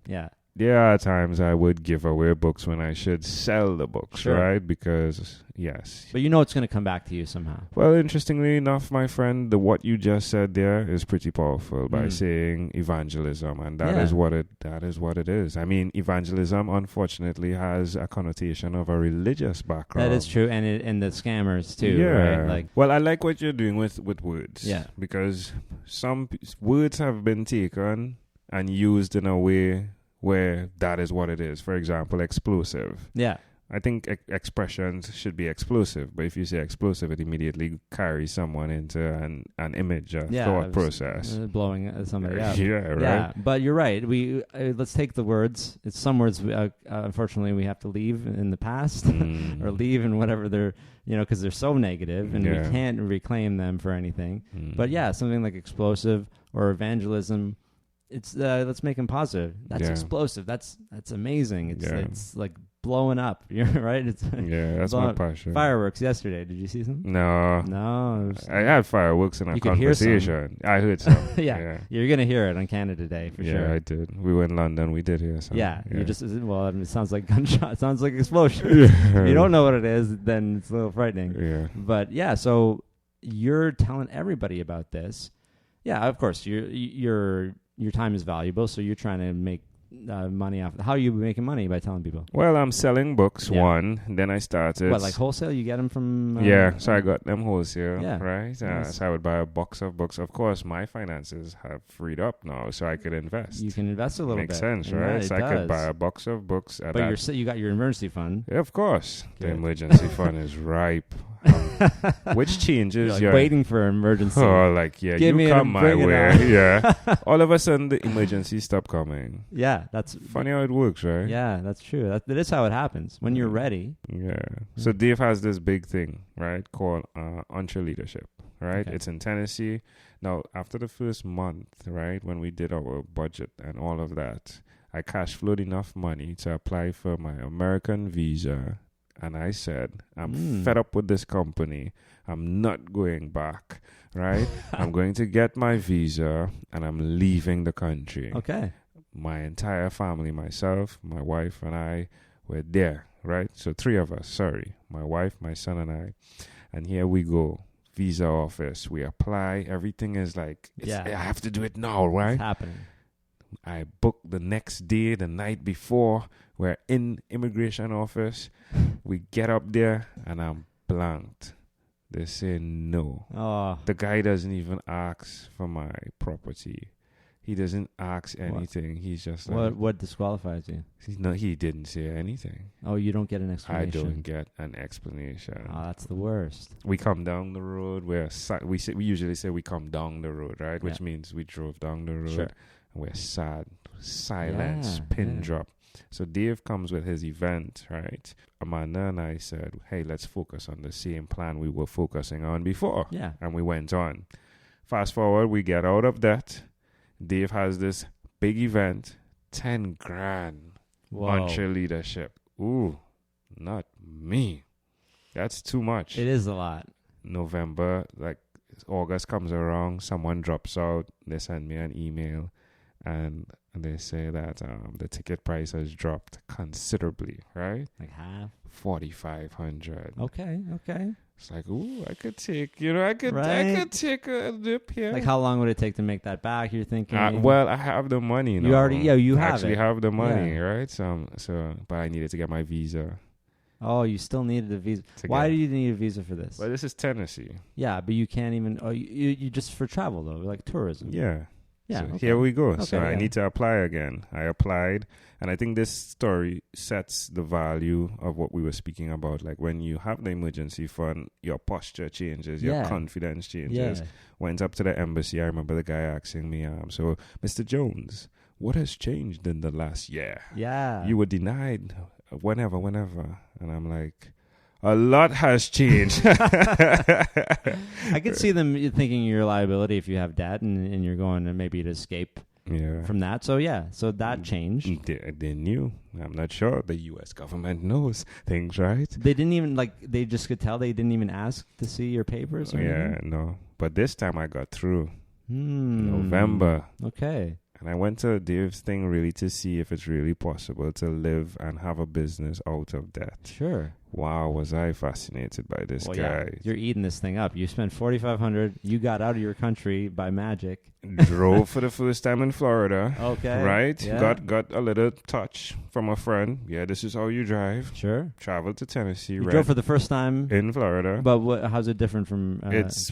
there are times I would give away books when I should sell the books, Sure. right? Because, yes. But you know it's going to come back to you somehow. Well, interestingly enough, my friend, what you just said there is pretty powerful by saying evangelism, and that is what it is. I mean, evangelism, unfortunately, has a connotation of a religious background. That is true, and the scammers too, right? Like, well, I like what you're doing with words, because some words have been taken and used in a way where that is what it is. For example, explosive. Yeah. I think expressions should be explosive, but if you say explosive, it immediately carries someone into an image, a thought process. Blowing somebody up. Yeah, right. Yeah, but you're right. We let's take the words. It's some words, unfortunately, we have to leave in the past or leave in whatever they're, because they're so negative and we can't reclaim them for anything. But yeah, something like explosive or evangelism, it's let's make them positive. That's explosive. That's amazing. It's like blowing up. You're right. It's that's my passion. Fireworks yesterday. Did you see some? No. I had fireworks in a conversation. I heard some. yeah. You're gonna hear it on Canada Day for sure. Yeah, I did. We were in London. We did hear some. Yeah. You just it sounds like gunshot. It sounds like explosion. If you don't know what it is, then it's a little frightening. Yeah. But yeah, so you're telling everybody about this. Yeah, of course. Your time is valuable, so you're trying to make money off. How are you making money by telling people? Well, I'm selling books, one. Then I started. What, like wholesale? You get them from... so I got them wholesale, right? Nice. So I would buy a box of books. Of course, my finances have freed up now, so I could invest. You can invest a little bit. Makes sense, right? So I could buy a box of books. But you got your emergency fund. Yeah, of course. Good. The emergency fund is ripe. Which changes you're waiting for an emergency. Oh, you come my way. Yeah. All of a sudden, the emergency stopped coming. Yeah, that's funny how it works, right? Yeah, that's true. That is how it happens. When you're ready. Yeah. So Dave has this big thing, right, called Entre Leadership, right? Okay. It's in Tennessee. Now, after the first month, right, when we did our budget and all of that, I cash flowed enough money to apply for my American visa. And I said, I'm fed up with this company. I'm not going back, right? I'm going to get my visa and I'm leaving the country. Okay. My entire family, myself, my wife, and I were there, right? So 3 of us, my wife, my son, and I. And here we go. Visa office. We apply. Everything is like, I have to do it now, right? It's happening. I booked the next day, the night before. We're in immigration office. We get up there and I'm blanked. They say no. Oh. The guy doesn't even ask for my property. He doesn't ask anything. What? He's just like... What disqualifies you? No, he didn't say anything. Oh, you don't get an explanation? I don't get an explanation. Oh, that's the worst. We come down the road. We usually say we come down the road, right? Which means we drove down the road. Sure. And we're sad. Silence. Pin drop. So Dave comes with his event, right? Amanda and I said, hey, let's focus on the same plan we were focusing on before. Yeah. And we went on. Fast forward, we get out of debt. Dave has this big event, 10 grand. Entre Leadership. Ooh, not me. That's too much. It is a lot. November, August comes around, someone drops out. They send me an email. And they say that the ticket price has dropped considerably, right? Like half? 4,500. Okay. It's like, ooh, I could take a dip here. Like, how long would it take to make that back? You're thinking? Well, I have the money. You already, you have actually have the money, right? So, but I needed to get my visa. Oh, you still needed a visa. Why do you need a visa for this? Well, this is Tennessee. Yeah, but you can't even. Oh, you just for travel though, like tourism. Yeah. Yeah. So here we go. So I need to apply again. I applied, and I think this story sets the value of what we were speaking about. Like when you have the emergency fund, your posture changes, your confidence changes. Went up to the embassy. I remember the guy asking me, so Mr. Jones, what has changed in the last year? Yeah. You were denied whenever. And I'm like, a lot has changed. I could see them thinking you're a liability if you have debt and you're going to maybe to escape from that. So, so that changed. They knew. I'm not sure. The U.S. government knows things, right? They didn't even, they just could tell they didn't even ask to see your papers or anything? No. But this time I got through. November. Okay. And I went to Dave's thing really to see if it's really possible to live and have a business out of debt. Sure. Wow, was I fascinated by this guy. Yeah. You're eating this thing up. You spent $4,500. You got out of your country by magic. Drove for the first time in Florida. Okay. Right? Yeah. Got a little touch from a friend. Yeah, this is how you drive. Sure. Traveled to Tennessee. You drove for the first time in Florida. But how's it different from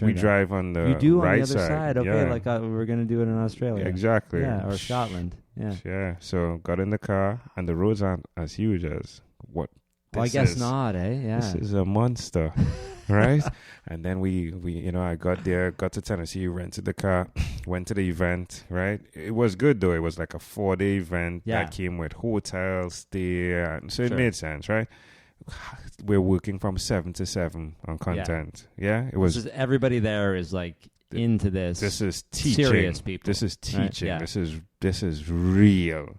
we drive on the you do right on the other side. Okay, yeah. like we're going to do it in Australia. Exactly. Yeah, or Scotland. Yeah. Yeah. So got in the car, and the roads aren't as huge as what. Well, I guess not, eh? Yeah. This is a monster, right? And then we I got there, got to Tennessee, rented the car, went to the event, right? It was good though. It was like a 4-day event that came with hotel stay, and so it made sense, right? We're working from 7 to 7 on content. Yeah, it was. Everybody there is like into this. This is teaching. Serious people. This is teaching. Right? Yeah. This is real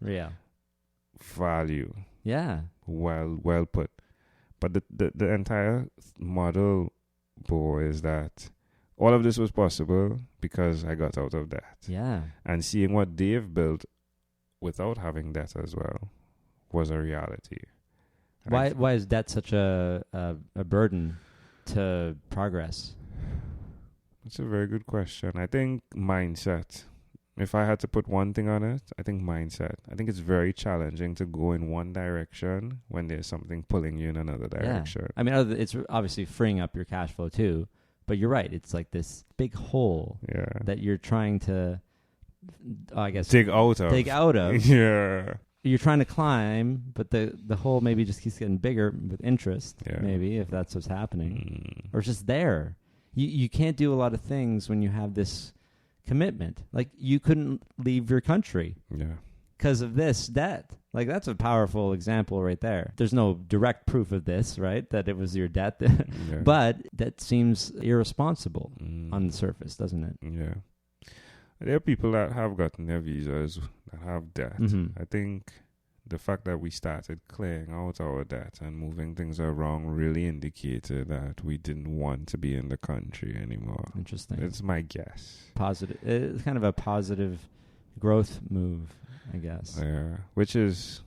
value. Yeah. Well put. But the entire model, Bo, is that all of this was possible because I got out of debt. Yeah. And seeing what Dave built without having debt as well was a reality. And Why is debt such a burden to progress? That's a very good question. I think mindset. If I had to put one thing on it, I think mindset. I think it's very challenging to go in one direction when there's something pulling you in another direction. Yeah. I mean, it's obviously freeing up your cash flow too, but you're right. It's like this big hole that you're trying to, I guess, dig out of. Yeah. You're trying to climb, but the hole maybe just keeps getting bigger with interest, maybe, if that's what's happening. Or it's just there. You can't do a lot of things when you have this commitment. Like, you couldn't leave your country because of this debt. Like, that's a powerful example right there. There's no direct proof of this, right? That it was your debt. But that seems irresponsible on the surface, doesn't it? Yeah. There are people that have gotten their visas that have debt. I think the fact that we started clearing out our debt and moving things around really indicated that we didn't want to be in the country anymore. Interesting. It's my guess. Positive. It's kind of a positive growth move, I guess. Yeah. Which is,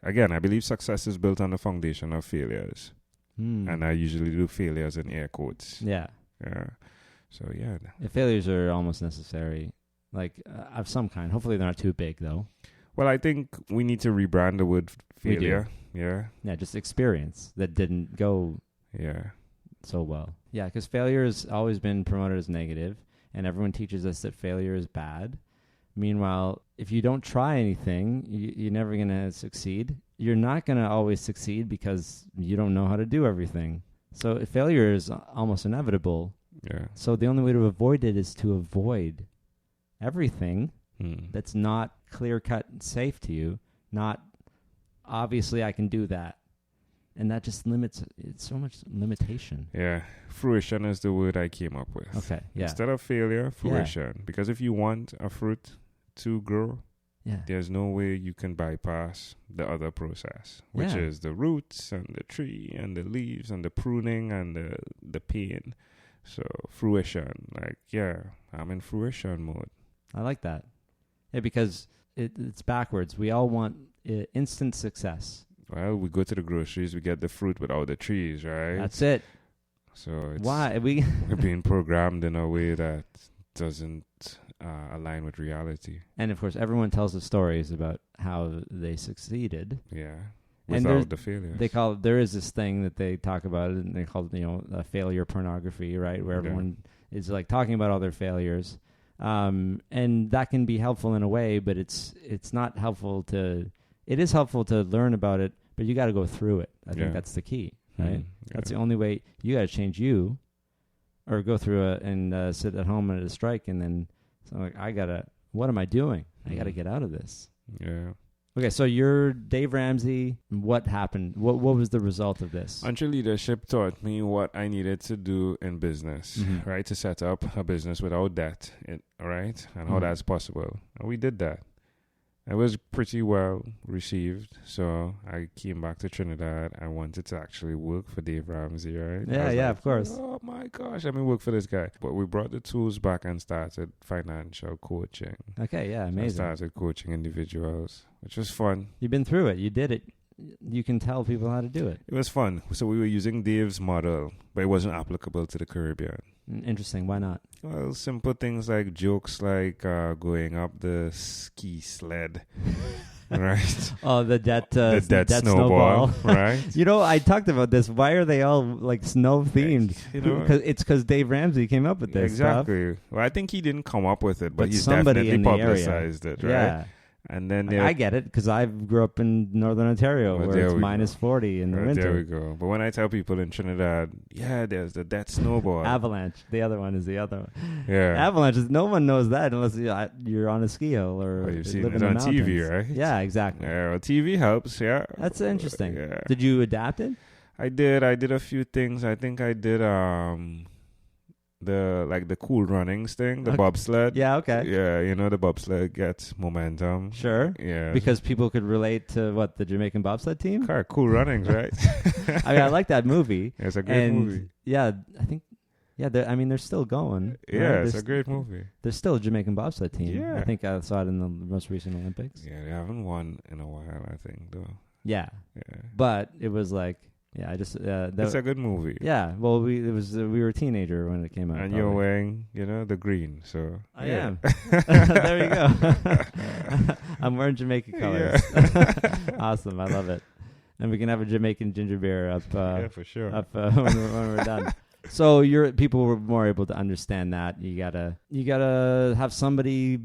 again, I believe success is built on the foundation of failures. And I usually do failures in air quotes. Yeah. Yeah. So, yeah. Failures are almost necessary, like of some kind. Hopefully they're not too big, though. Well, I think we need to rebrand the word failure. Yeah. Yeah, just experience that didn't go so well. Yeah, because failure has always been promoted as negative, and everyone teaches us that failure is bad. Meanwhile, if you don't try anything, you're never going to succeed. You're not going to always succeed because you don't know how to do everything. So failure is almost inevitable. Yeah. So the only way to avoid it is to avoid everything that's not clear-cut and safe to you. Not, obviously I can do that. And that just limits, it's so much limitation. Yeah. Fruition is the word I came up with. Okay, yeah. Instead of failure, fruition. Because if you want a fruit to grow, there's no way you can bypass the other process, which is the roots and the tree and the leaves and the pruning and the pain. So fruition, I'm in fruition mode. I like that. Yeah, because it's backwards. We all want instant success. Well, we go to the groceries, we get the fruit without the trees, right? That's it. So it's we're being programmed in a way that doesn't align with reality. And of course, everyone tells the stories about how they succeeded. Yeah. Without the failures. There is this thing that they talk about, and they call it, failure pornography, right? Where everyone is like talking about all their failures. And that can be helpful in a way, but it's not helpful it is helpful to learn about it, but you got to go through it. I think that's the key, right? That's the only way. You got to change you, or go through and sit at home at a strike, and then what am I doing? I got to get out of this. Yeah. Okay, so you're Dave Ramsey. What happened? What was the result of this? Entrepreneurship taught me what I needed to do in business, right? To set up a business without debt, all right? And how that's possible. And we did that. It was pretty well received. So I came back to Trinidad. I wanted to actually work for Dave Ramsey, right? Yeah, of course. Oh my gosh, let me work for this guy. But we brought the tools back and started financial coaching. Okay, yeah, amazing. I started coaching individuals, which was fun. You've been through it. You did it. You can tell people how to do it. It was fun. So we were using Dave's model, but it wasn't applicable to the Caribbean. Interesting. Why not? Well, simple things like jokes like going up the ski sled, right? Oh, the dead snowball, right? You know, I talked about this. Why are they all like snow themed? You know, because Dave Ramsey came up with this exactly. stuff. Well, I think he didn't come up with it, but he's somebody definitely in the publicized area. it, right? Yeah. And then I get it because I grew up in Northern Ontario where it's minus 40 in the winter. There we go. But when I tell people in Trinidad, there's the dead snowball. Avalanche. The other one is the other one. Yeah. Avalanche is, no one knows that unless you're on a ski hill or you've seen live it in on the mountains. TV, right? Yeah, exactly. Yeah, well, TV helps, yeah. That's interesting. Yeah. Did you adapt it? I did a few things. I think I did the cool runnings thing, the bobsled. Yeah, okay. Yeah, you know the bobsled gets momentum. Sure. Yeah. Because people could relate to the Jamaican bobsled team? Correct. Cool runnings, right? I mean, I like that movie. It's a great movie. Yeah, I think they're still going. Yeah, right? it's a great movie. There's still a Jamaican bobsled team. Yeah. I think I saw it in the most recent Olympics. Yeah, they haven't won in a while, I think, though. Yeah. Yeah. But it was like, I just... it's a good movie. Yeah. Well, we were a teenager when it came out. And you're wearing, the green, so... I am. There you go. I'm wearing Jamaican colors. Yeah. Awesome. I love it. And we can have a Jamaican ginger beer up... yeah, for sure. When we're done. So people were more able to understand that. You gotta have somebody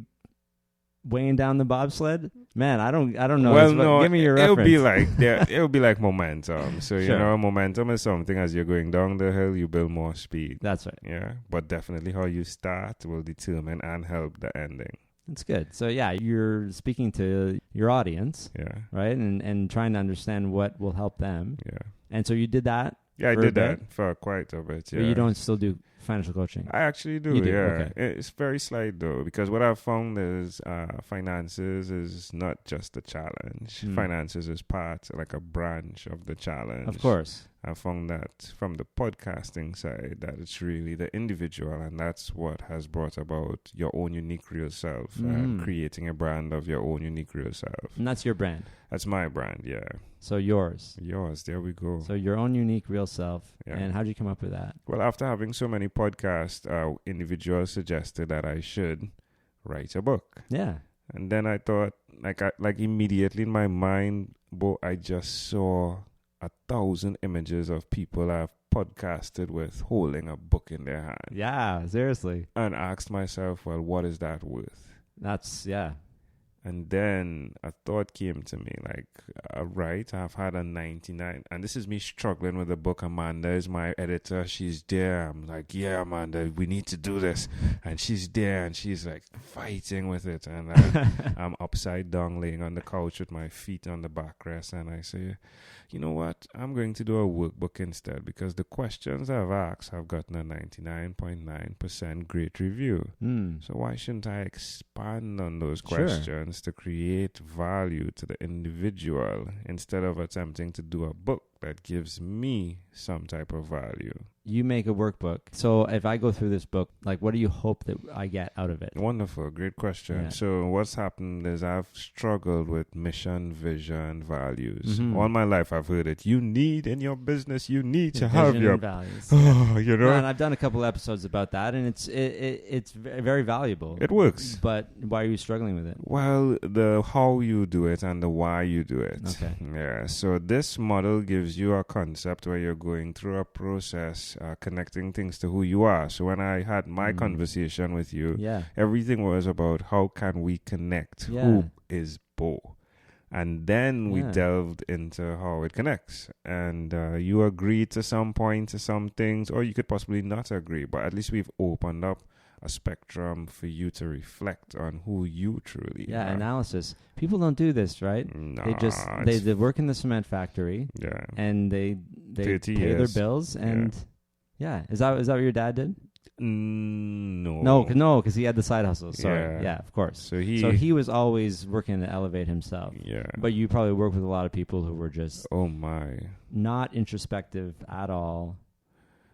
weighing down the bobsled. Man, I don't know. Well, no, give me your reference. It'll be like momentum. So Sure. Momentum is something as you're going down the hill, you build more speed. That's right. Yeah, but definitely how you start will determine and help the ending. That's good. So you're speaking to your audience, Yeah, right, and trying to understand what will help them. yeah, And so you did that. yeah. I did that for quite a bit. Yeah, But you don't still do financial coaching. I actually do. You do, Yeah, okay. It's very slight though, because what I've found is finances is not just a challenge. Finances is part, like a branch of the challenge. Of course. I found that from the podcasting side, that it's really the individual, and that's what has brought about your own unique real self, and creating a brand of your own unique real self. And that's your brand. That's my brand, yeah. So yours. There we go. So your own unique real self. Yeah. And how did you come up with that? Well, after having so many podcasts, individuals suggested that I should write a book. Yeah. And then I thought, like immediately in my mind, I just saw 1,000 images of people I've podcasted with holding a book in their hand. Yeah, seriously. And asked myself, well, what is that worth? That's, yeah. And then a thought came to me, right, I've had a 99. And this is me struggling with the book. Amanda is my editor. She's there. I'm like, yeah, Amanda, we need to do this. And she's there, and she's like fighting with it. And I'm upside down, laying on the couch with my feet on the backrest. And I say, you know what? I'm going to do a workbook instead, because the questions I've asked have gotten a 99.9% great review. So why shouldn't I expand on those questions to create value to the individual instead of attempting to do a book that gives me some type of value? You make a workbook. So if I go through this book, what do you hope that I get out of it? Wonderful. Great question. Yeah. So what's happened is I've struggled with mission, vision, values. Mm-hmm. All my life I've heard it. You need in your business, you need to Vision have your and values. And I've done a couple episodes about that, and it's very valuable. It works. But why are you struggling with it? Well, the how you do it and the why you do it. Okay. Yeah. So this model gives you a concept where you're going through a process, connecting things to who you are. So when I had my conversation with you, everything was about how can we connect? Who is Bo? And then we delved into how it connects. And you agreed to some points, to some things, or you could possibly not agree. But at least we've opened up a spectrum for you to reflect on who you truly are. Analysis. People don't do this, right? No, they work in the cement factory. Yeah. And they pay years. their bills, and is that what your dad did? No. No, because he had the side hustle. Sorry. Yeah, of course. So he was always working to elevate himself. Yeah. But you probably work with a lot of people who were just oh my, not introspective at all,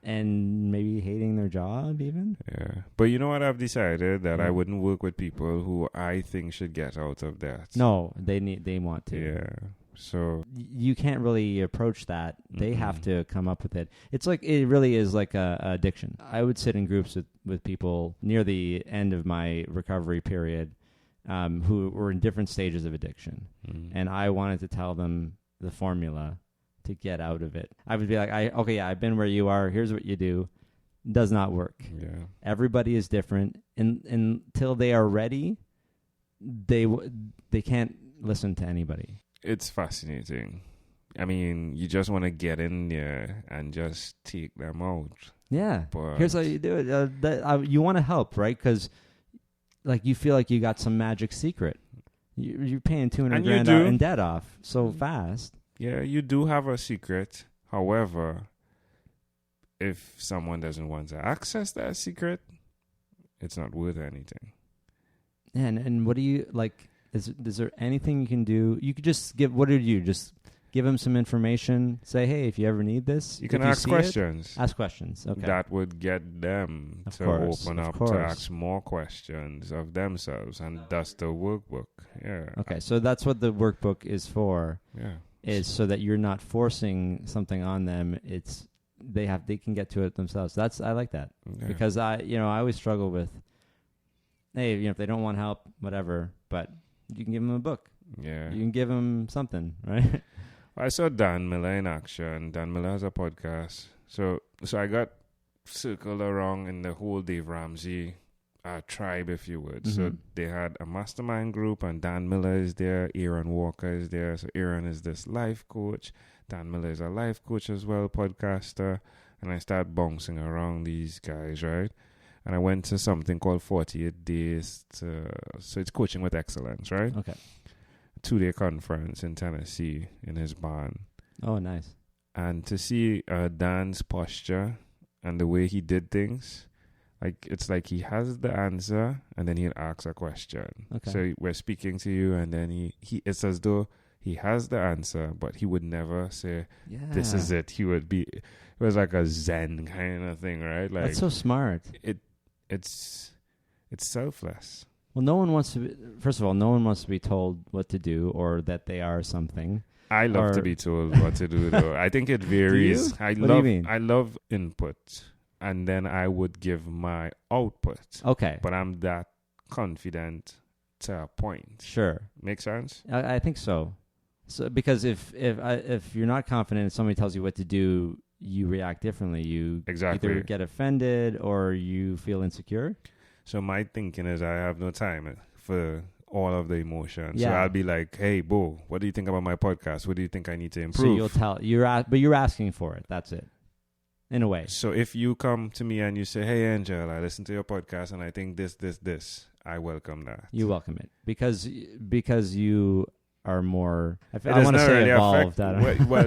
and maybe hating their job even. Yeah. But you know what? I've decided that I wouldn't work with people who I think should get out of that. No, they want to. Yeah. So you can't really approach that. They have to come up with it. It's like, it really is like a addiction. I would sit in groups with people near the end of my recovery period who were in different stages of addiction. And I wanted to tell them the formula to get out of it. I would be like, I've been where you are. Here's what you do. Does not work. Yeah. Everybody is different. And until they are ready, they can't listen to anybody. It's fascinating. I mean, you just want to get in there and just take them out. Yeah. But here's how you do it. You want to help, right? Because like you feel like you got some magic secret. You're paying $200,000 out in debt off so fast. Yeah, you do have a secret. However, if someone doesn't want to access that secret, it's not worth anything. And what do you like? Is there anything you can do? You could just give. What did you just give them some information? Say, hey, if you ever need this, you can ask questions. Ask questions. Okay, that would get them to open up to ask more questions of themselves, and thus the workbook. Yeah. Okay, so that's what the workbook is for. Yeah. Is so that you're not forcing something on them. It's they can get to it themselves. I like that because I always struggle with, hey, if they don't want help, whatever, but you can give them a book. Yeah. You can give them something, right? I saw Dan Miller in action. Dan Miller has a podcast. So I got circled around in the whole Dave Ramsey tribe, if you would. So they had a mastermind group, and Dan Miller is there. Aaron Walker is there. So Aaron is this life coach. Dan Miller is a life coach as well, podcaster. And I started bouncing around these guys, right? And I went to something called 48 Days. So it's coaching with excellence, right? Okay. 2-day conference in Tennessee in his barn. Oh, nice. And to see Dan's posture and the way he did things, it's like he has the answer and then he'll ask a question. Okay. So we're speaking to you and then he it's as though he has the answer, but he would never say, this is it. It was like a Zen kind of thing, right? Like, that's so smart. It's selfless. Well, no one wants to be told what to do or that they are something. I love to be told what to do, though. I think it varies. Do you? I love input, and then I would give my output. Okay. But I'm that confident to a point. Sure. Make sense? I think so. So because if you're not confident and somebody tells you what to do, you react differently. You either get offended or you feel insecure. So my thinking is I have no time for all of the emotions. Yeah. So I'll be like, hey, Bo, what do you think about my podcast? What do you think I need to improve? So you'll tell, but you're asking for it. That's it. In a way. So if you come to me and you say, hey, Angel, I listened to your podcast and I think this, I welcome that. You welcome it. Because you are more, I want to say really evolved.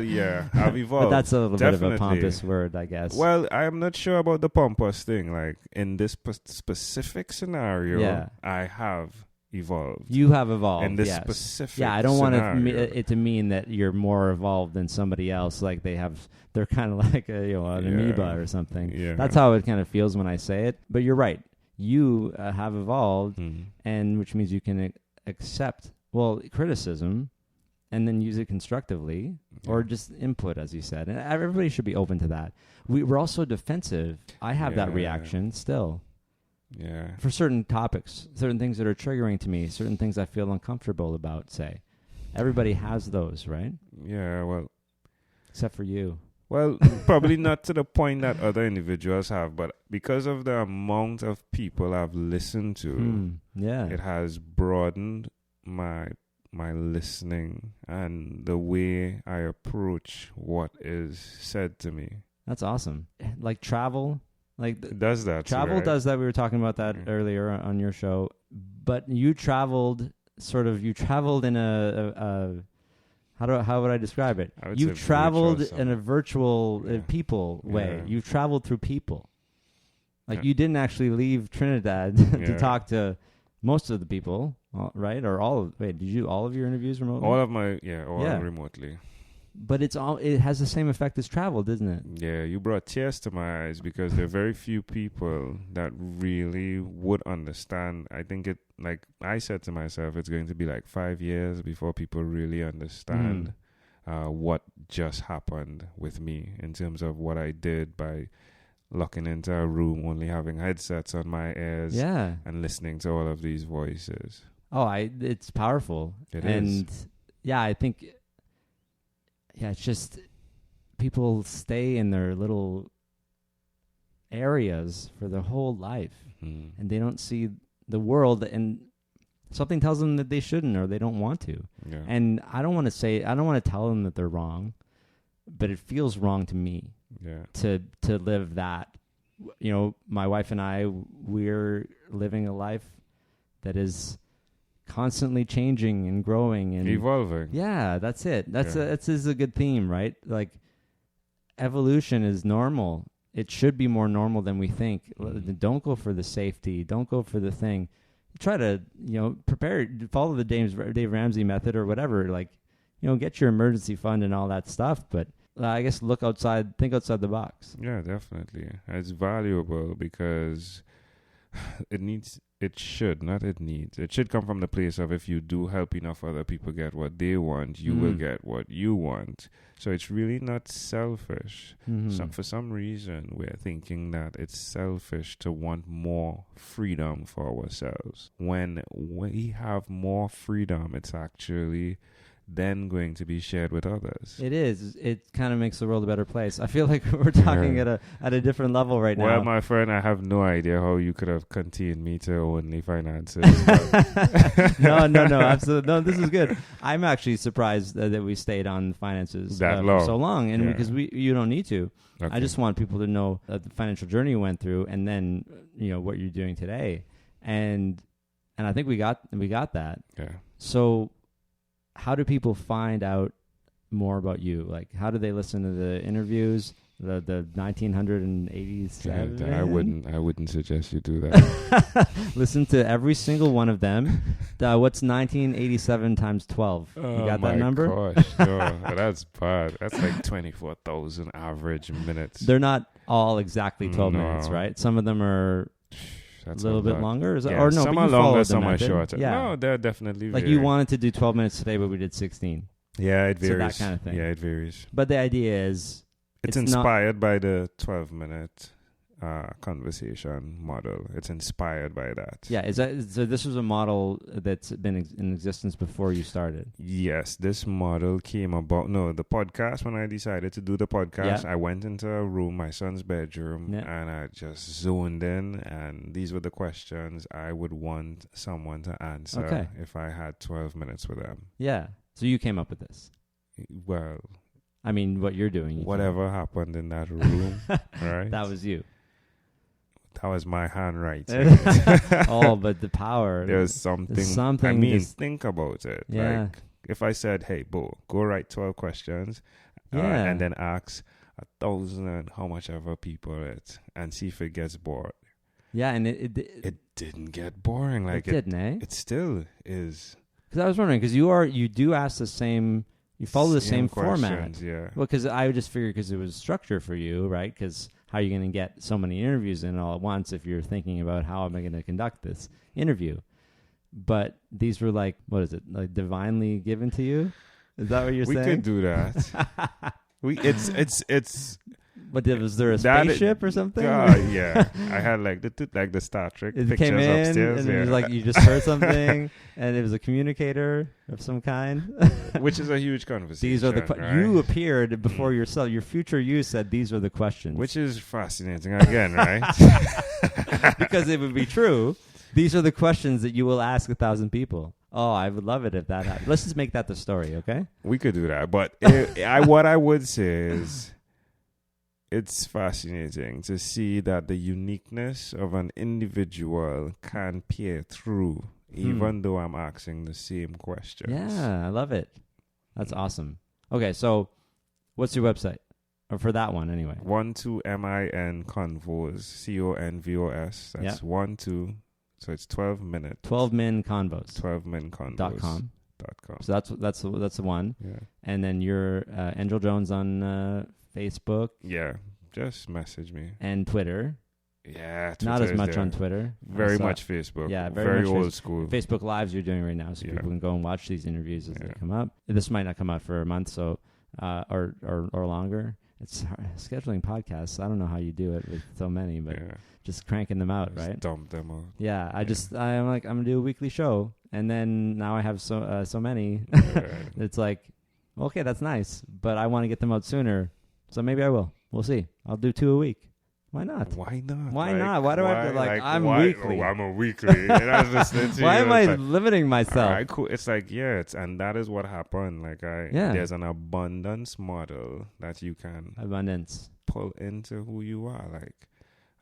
Yeah, I've evolved. But that's a little bit of a pompous word, I guess. Well, I'm not sure about the pompous thing. Like, in this specific scenario, I have evolved. You have evolved, in this specific I don't want it to mean that you're more evolved than somebody else. Like they're kind of like an amoeba or something. Yeah. That's how it kind of feels when I say it. But you're right. You have evolved, and which means you can accept criticism and then use it constructively or just input, as you said. And everybody should be open to that. We're also defensive. I have that reaction still. Yeah. For certain topics, certain things that are triggering to me, certain things I feel uncomfortable about, say. Everybody has those, right? Yeah, well. Except for you. Well, probably not to the point that other individuals have, but because of the amount of people I've listened to, it has broadened my listening and the way I approach what is said to me. That's awesome. Like travel, it does that. Travel does that. We were talking about that earlier on your show. But you traveled in a how would I describe it? You traveled in a virtual people way. You traveled through people. Like, Yeah. you didn't actually leave Trinidad Yeah. to talk to most of the people, right? Or did you do all of your interviews remotely? All of my, all Yeah. remotely. But it has the same effect as travel, doesn't it? Yeah, you brought tears to my eyes because there are very few people that really would understand. I think I said to myself, it's going to be like 5 years before people really understand what just happened with me in terms of what I did by locking into a room, only having headsets on my ears, Yeah. and listening to all of these voices. Oh, it's powerful. It and is. Yeah, I think, it's just people stay in their little areas for their whole life, Mm-hmm. and they don't see the world, and something tells them that they shouldn't, or they don't want to. Yeah. And I don't want to tell them that they're wrong, but it feels wrong to me Yeah. to live that. You know, my wife and I, we're living a life that is constantly changing and growing and Evolving. Yeah, that's it. This Yeah. is a good theme, right? Like, evolution is normal. It should be more normal than we think. Mhm. Don't go for the safety. Don't go for the thing. Try to, prepare, follow the Dave Ramsey method or whatever. Like, get your emergency fund and all that stuff. But I guess think outside the box. Yeah, definitely. It's valuable because it should come from the place of, if you do help enough other people get what they want, you will get what you want. So it's really not selfish. Mm-hmm. For some reason, we're thinking that it's selfish to want more freedom for ourselves. When we have more freedom, it's actually then going to be shared with others. It is. It kind of makes the world a better place. I feel like we're talking at a different level right now. Well, my friend, I have no idea how you could have contained me to only finances. No, absolutely. No, this is good. I'm actually surprised that we stayed on finances That for long. so long, and Yeah. because you don't need to. Okay. I just want people to know the financial journey you went through, and then what you're doing today, and I think we got that. Yeah. So, how do people find out more about you? Like, how do they listen to the interviews? The 1987. I wouldn't suggest you do that. Listen to every single one of them. What's 1987 times 12? You got that number? Gosh, no, that's bad. That's like 24,000 average minutes. They're not all exactly 12 No. minutes, right? Some of them are That's a little bit lot. longer. Yeah, Or no, some but are you followed longer, the some are method. shorter. Yeah. No, they're definitely Like, vary. you wanted to do 12 minutes today, but we did 16. Yeah, it So that varies. kind of thing. Yeah, it varies. But the idea is, It's not- inspired by the 12-minute conversation model. It's inspired by that. Yeah, so this was a model that's been in existence before you started. Yes, this model came about. No, the podcast, when I decided to do the podcast, Yeah. I went into a room, my son's bedroom, Yeah. and I just zoned in. And these were the questions I would want someone to answer Okay. if I had 12 minutes with them. Yeah. So you came up with this. Well, I mean, what you're doing. whatever happened in that room, right? That was you. That was my handwriting. Oh, but the power. There's something. something I mean, just- think about it. Yeah. Like, if I said, "Hey, Bo, go write 12 questions," Yeah. and then ask 1,000 and how much ever people it, and see if it gets bored. Yeah, and It didn't get boring. Like, it didn't, eh? it still is. Because I was wondering, because you do ask the same, you follow the same format. questions, yeah. Well, because I would just figure because it was structure for you, right? Because how are you going to get so many interviews in all at once if you're thinking about how am I going to conduct this interview? But these were like, what is it? Like divinely given to you? Is that what you're We saying? could do that. It's. But was there a That- spaceship or something? Yeah. I had like the Star Trek It pictures came in upstairs. and it was yeah. like you just heard something and it was a communicator of some kind. Which is a huge conversation. These are the right? you appeared before yourself. Your future you said these are the questions. Which is fascinating again, right? Because it would be true. These are the questions that you will ask 1,000 people. Oh, I would love it if that happened. Let's just make that the story, okay? We could do that, but what I would say is, it's fascinating to see that the uniqueness of an individual can peer through, even though I'm asking the same questions. Yeah, I love it. That's awesome. Okay, so what's your website? Or for that one, anyway. 12min convos, convos. That's 12. So it's 12 minutes. 12min convos. 12min convos. .com. .com. So that's the one. Yeah. And then you're Engel Jones on Facebook. Yeah. Just message me. And Twitter. Yeah. Twitter Not as much on Twitter. Very much Facebook. Yeah. Very much old school. Facebook Lives you're doing right now, so people can go and watch these interviews as they come up. This might not come out for a month, so or longer. It's hard. Scheduling podcasts. I don't know how you do it with so many, but just cranking them out, just right? Dump them out. Yeah, I'm like, I'm gonna do a weekly show, and then now I have so many. It's like, okay, that's nice, but I want to get them out sooner, so maybe I will. We'll see. I'll do 2 a week. Why not? Why not? Why not? Why do I have to I'm weekly? Oh, I'm a weekly. Why am I limiting myself? All right, cool. It's like, and that is what happened. Like, there's an abundance model that you can pull into who you are. Like,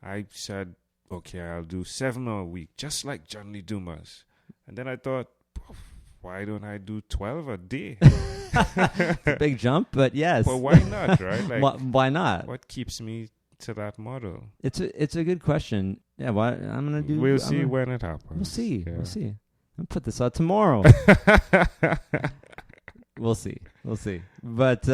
I said, okay, I'll do 7 a week, just like John Lee Dumas. And then I thought, why don't I do 12 a day? It's a big jump, but yes. Well, why not, right? Like, why not? What keeps me to that model? It's a good question. Yeah, I'm gonna do. We'll see when it happens. We'll see. Yeah. We'll see. I'll put this out tomorrow. We'll see. But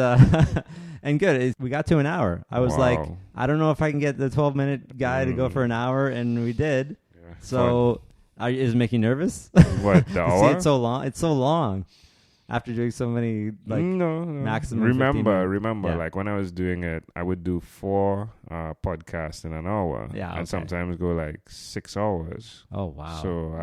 and good. We got to an hour. I was like, I don't know if I can get the 12-minute guy to go for an hour, and we did. Yeah, so, is it making you nervous? What, the hour? See, it's so long. It's so long. After doing so many, like, no. maximum. Remember, like when I was doing it, I would do 4 podcasts in an hour. Yeah, and sometimes go like 6 hours. Oh wow! So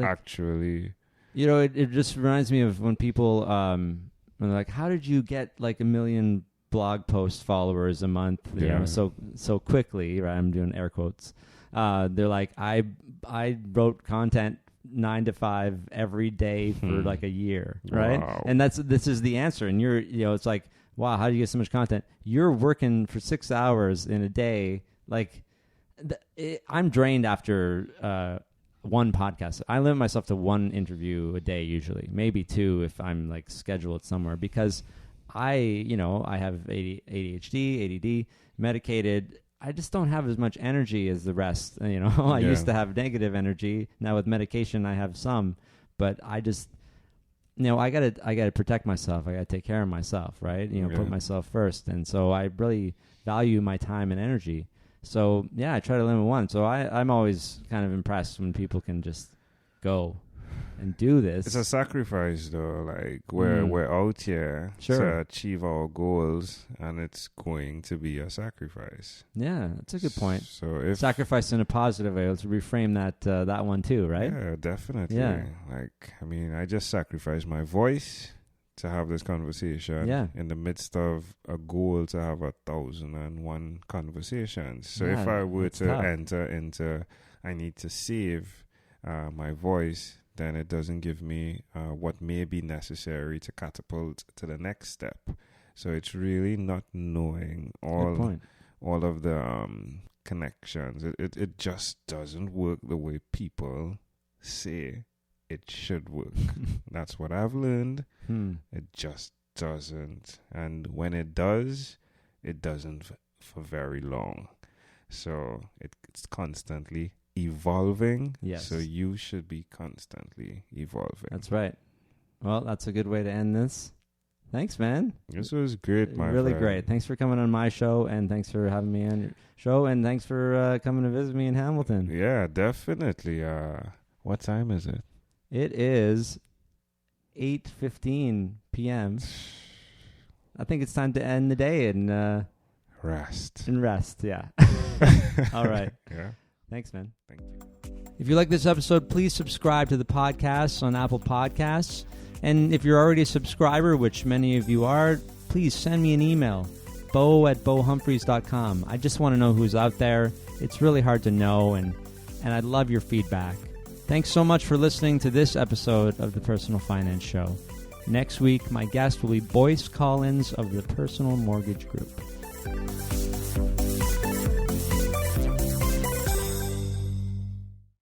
actually, it just reminds me of when people, when they're like, "How did you get like 1 million blog post followers a month? You know, so quickly?" Right? I'm doing air quotes. They're like, I wrote content 9 to 5 every day for like a year, right? Wow. And this is the answer. And it's like, wow, how do you get so much content? You're working for 6 hours in a day. Like, I'm drained after one podcast. I limit myself to 1 interview a day usually, maybe 2 if I'm like scheduled somewhere, because I have ADHD, ADD, medicated. I just don't have as much energy as the rest. I used to have negative energy. Now with medication, I have some, but I just, I gotta protect myself. I gotta take care of myself, right? Put myself first. And so I really value my time and energy. So yeah, I try to limit 1. So I'm always kind of impressed when people can just go and do this. It's a sacrifice though. Like we're out here to achieve our goals, and it's going to be a sacrifice. Yeah, that's a good point. So if sacrifice in a positive way, let's reframe that one too, right? Yeah, definitely. Yeah. Like, I mean, I just sacrificed my voice to have this conversation in the midst of a goal to have 1,001 conversations. So if I were to enter into, I need to save my voice, then it doesn't give me what may be necessary to catapult to the next step. So it's really not knowing all of the connections. It just doesn't work the way people say it should work. That's what I've learned. It just doesn't. And when it does, it doesn't for very long. So it's constantly evolving. Yes. So you should be constantly evolving. That's right. Well, that's a good way to end this. Thanks, man. This was great, my really friend. Great. Thanks for coming on my show, and thanks for having me on your show, and thanks for coming to visit me in Hamilton. Yeah, definitely. What time is it? It is 8:15 p.m. I think it's time to end the day and rest. Yeah. All right. Yeah. Thanks, man. Thank you. If you like this episode, please subscribe to the podcast on Apple Podcasts. And if you're already a subscriber, which many of you are, please send me an email, bo@bohumphreys.com. I just want to know who's out there. It's really hard to know, and I'd love your feedback. Thanks so much for listening to this episode of The Personal Finance Show. Next week, my guest will be Boyce Collins of the Personal Mortgage Group.